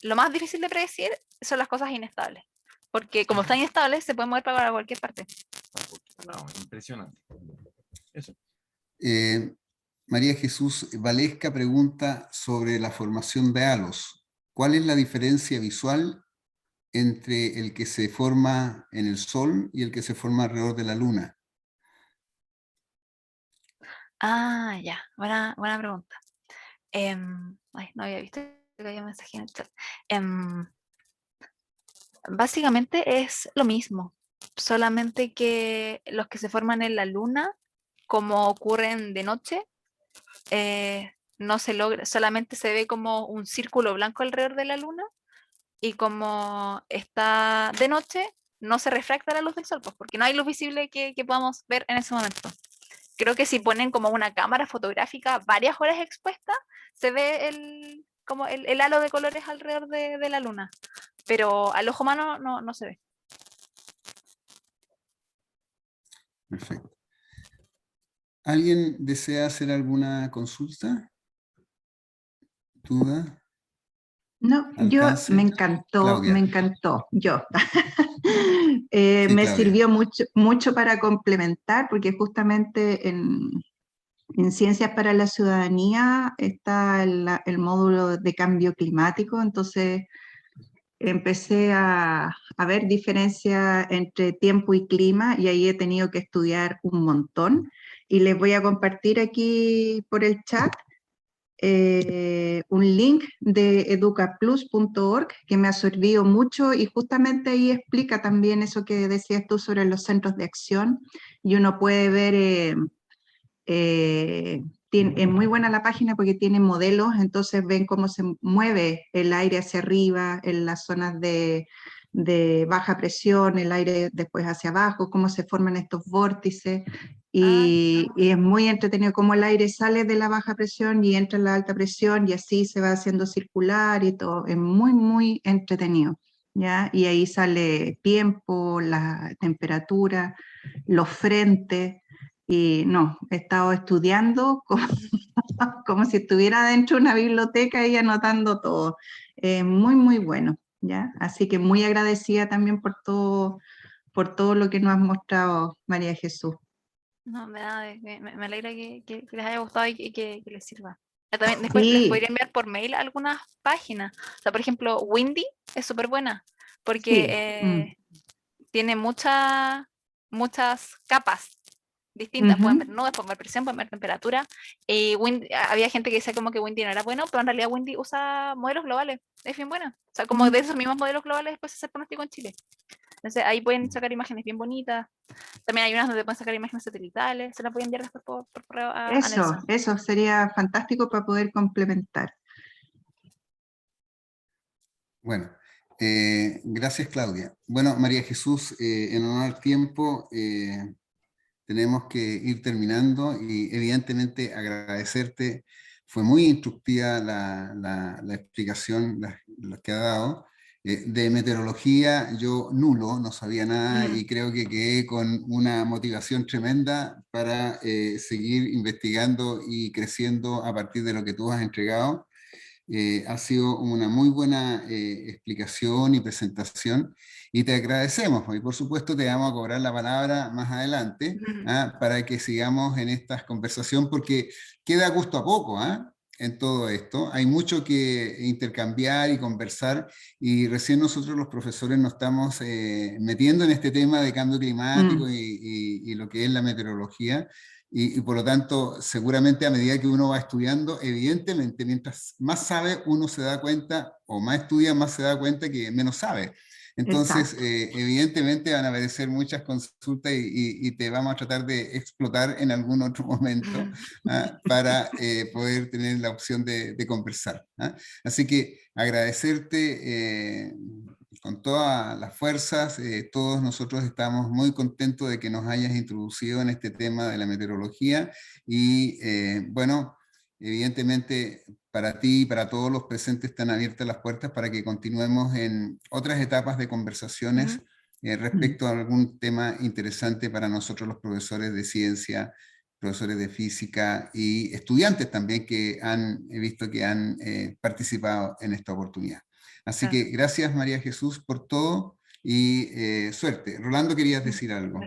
lo más difícil de predecir son las cosas inestables. Porque como están inestables, se pueden mover para cualquier parte. No, impresionante. Eso. María Jesús Valesca pregunta sobre la formación de halos. ¿Cuál es la diferencia visual entre el que se forma en el Sol y el que se forma alrededor de la Luna? Ah, ya, buena pregunta. No había visto que había mensaje en el chat. Básicamente es lo mismo, solamente que los que se forman en la luna, como ocurren de noche, no se logra, solamente se ve como un círculo blanco alrededor de la luna, y como está de noche, no se refracta la luz del sol, pues, porque no hay luz visible que podamos ver en ese momento. Creo que si ponen como una cámara fotográfica varias horas expuesta, se ve como el halo de colores alrededor de la luna, pero al ojo humano no se ve. Perfecto. ¿Alguien desea hacer alguna consulta? ¿Duda? No, ¿Alcance? me encantó, Claudia. yo. Sí, Me Claudia. sirvió mucho para complementar, porque justamente en Ciencias para la Ciudadanía está el módulo de cambio climático, entonces empecé a ver diferencias entre tiempo y clima, y ahí he tenido que estudiar un montón, y les voy a compartir aquí por el chat un link de educaplus.org que me ha servido mucho y justamente ahí explica también eso que decías tú sobre los centros de acción y uno puede ver, es muy buena la página porque tiene modelos, entonces ven cómo se mueve el aire hacia arriba en las zonas de baja presión, el aire después hacia abajo, cómo se forman estos vórtices. Y es muy entretenido cómo el aire sale de la baja presión y entra en la alta presión y así se va haciendo circular y todo. Es muy, muy entretenido, ¿ya? Y ahí sale tiempo, la temperatura, los frentes. Y no, he estado estudiando como si estuviera dentro de una biblioteca y anotando todo. Muy, muy bueno, ¿ya? Así que muy agradecida también por todo lo que nos has mostrado, María Jesús. No, me alegra que les haya gustado y que les sirva. También después les Sí, podría enviar por mail algunas páginas. O sea, por ejemplo, Windy es súper buena porque sí. tiene muchas capas distintas. Pueden ver Ujú. nubes, pueden ver presión, pueden ver temperatura. Había gente que decía como que Windy no era bueno, pero en realidad Windy usa modelos globales. Es bien buena. O sea, como de esos mismos modelos globales después se hace pronóstico en Chile. Entonces ahí pueden sacar imágenes bien bonitas. También hay unas donde pueden sacar imágenes satelitales. Se las voy a enviar después por correo a Nelson. Eso sería fantástico para poder complementar. Bueno, gracias Claudia. Bueno, María Jesús, en honor al tiempo, tenemos que ir terminando y evidentemente agradecerte. Fue muy instructiva la explicación la que ha dado. De meteorología yo nulo, no sabía nada y creo que quedé con una motivación tremenda para seguir investigando y creciendo a partir de lo que tú has entregado. Ha sido una muy buena explicación y presentación y te agradecemos y por supuesto te vamos a cobrar la palabra más adelante para que sigamos en esta conversación porque queda gusto a poco en todo esto. Hay mucho que intercambiar y conversar y recién nosotros los profesores nos estamos metiendo en este tema de cambio climático y lo que es la meteorología. Y por lo tanto, seguramente a medida que uno va estudiando, evidentemente, mientras más sabe, uno se da cuenta, o más estudia, más se da cuenta que menos sabe. Entonces, Exacto. evidentemente van a aparecer muchas consultas y te vamos a tratar de explotar en algún otro momento para poder tener la opción de conversar. Así que agradecerte con todas las fuerzas, todos nosotros estamos muy contentos de que nos hayas introducido en este tema de la meteorología y bueno, evidentemente para ti y para todos los presentes están abiertas las puertas para que continuemos en otras etapas de conversaciones respecto a algún tema interesante para nosotros los profesores de ciencia, profesores de física y estudiantes también que he visto que han participado en esta oportunidad. Así que gracias María Jesús por todo y suerte. Rolando, querías decir algo.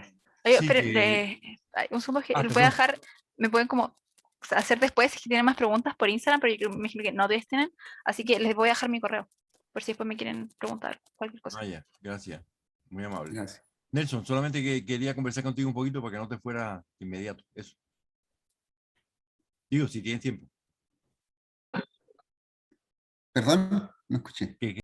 Oye, Sí, pero que... un segundo que les voy a Perdón. dejar, me pueden como hacer después si tienen más preguntas por Instagram, pero yo me imagino que no todos tienen, así que les voy a dejar mi correo, por si después me quieren preguntar cualquier cosa. Ya, gracias. Muy amable. Gracias. Nelson, solamente que quería conversar contigo un poquito para que no te fuera inmediato. Eso. Digo, si tienes tiempo. Perdón, no escuché.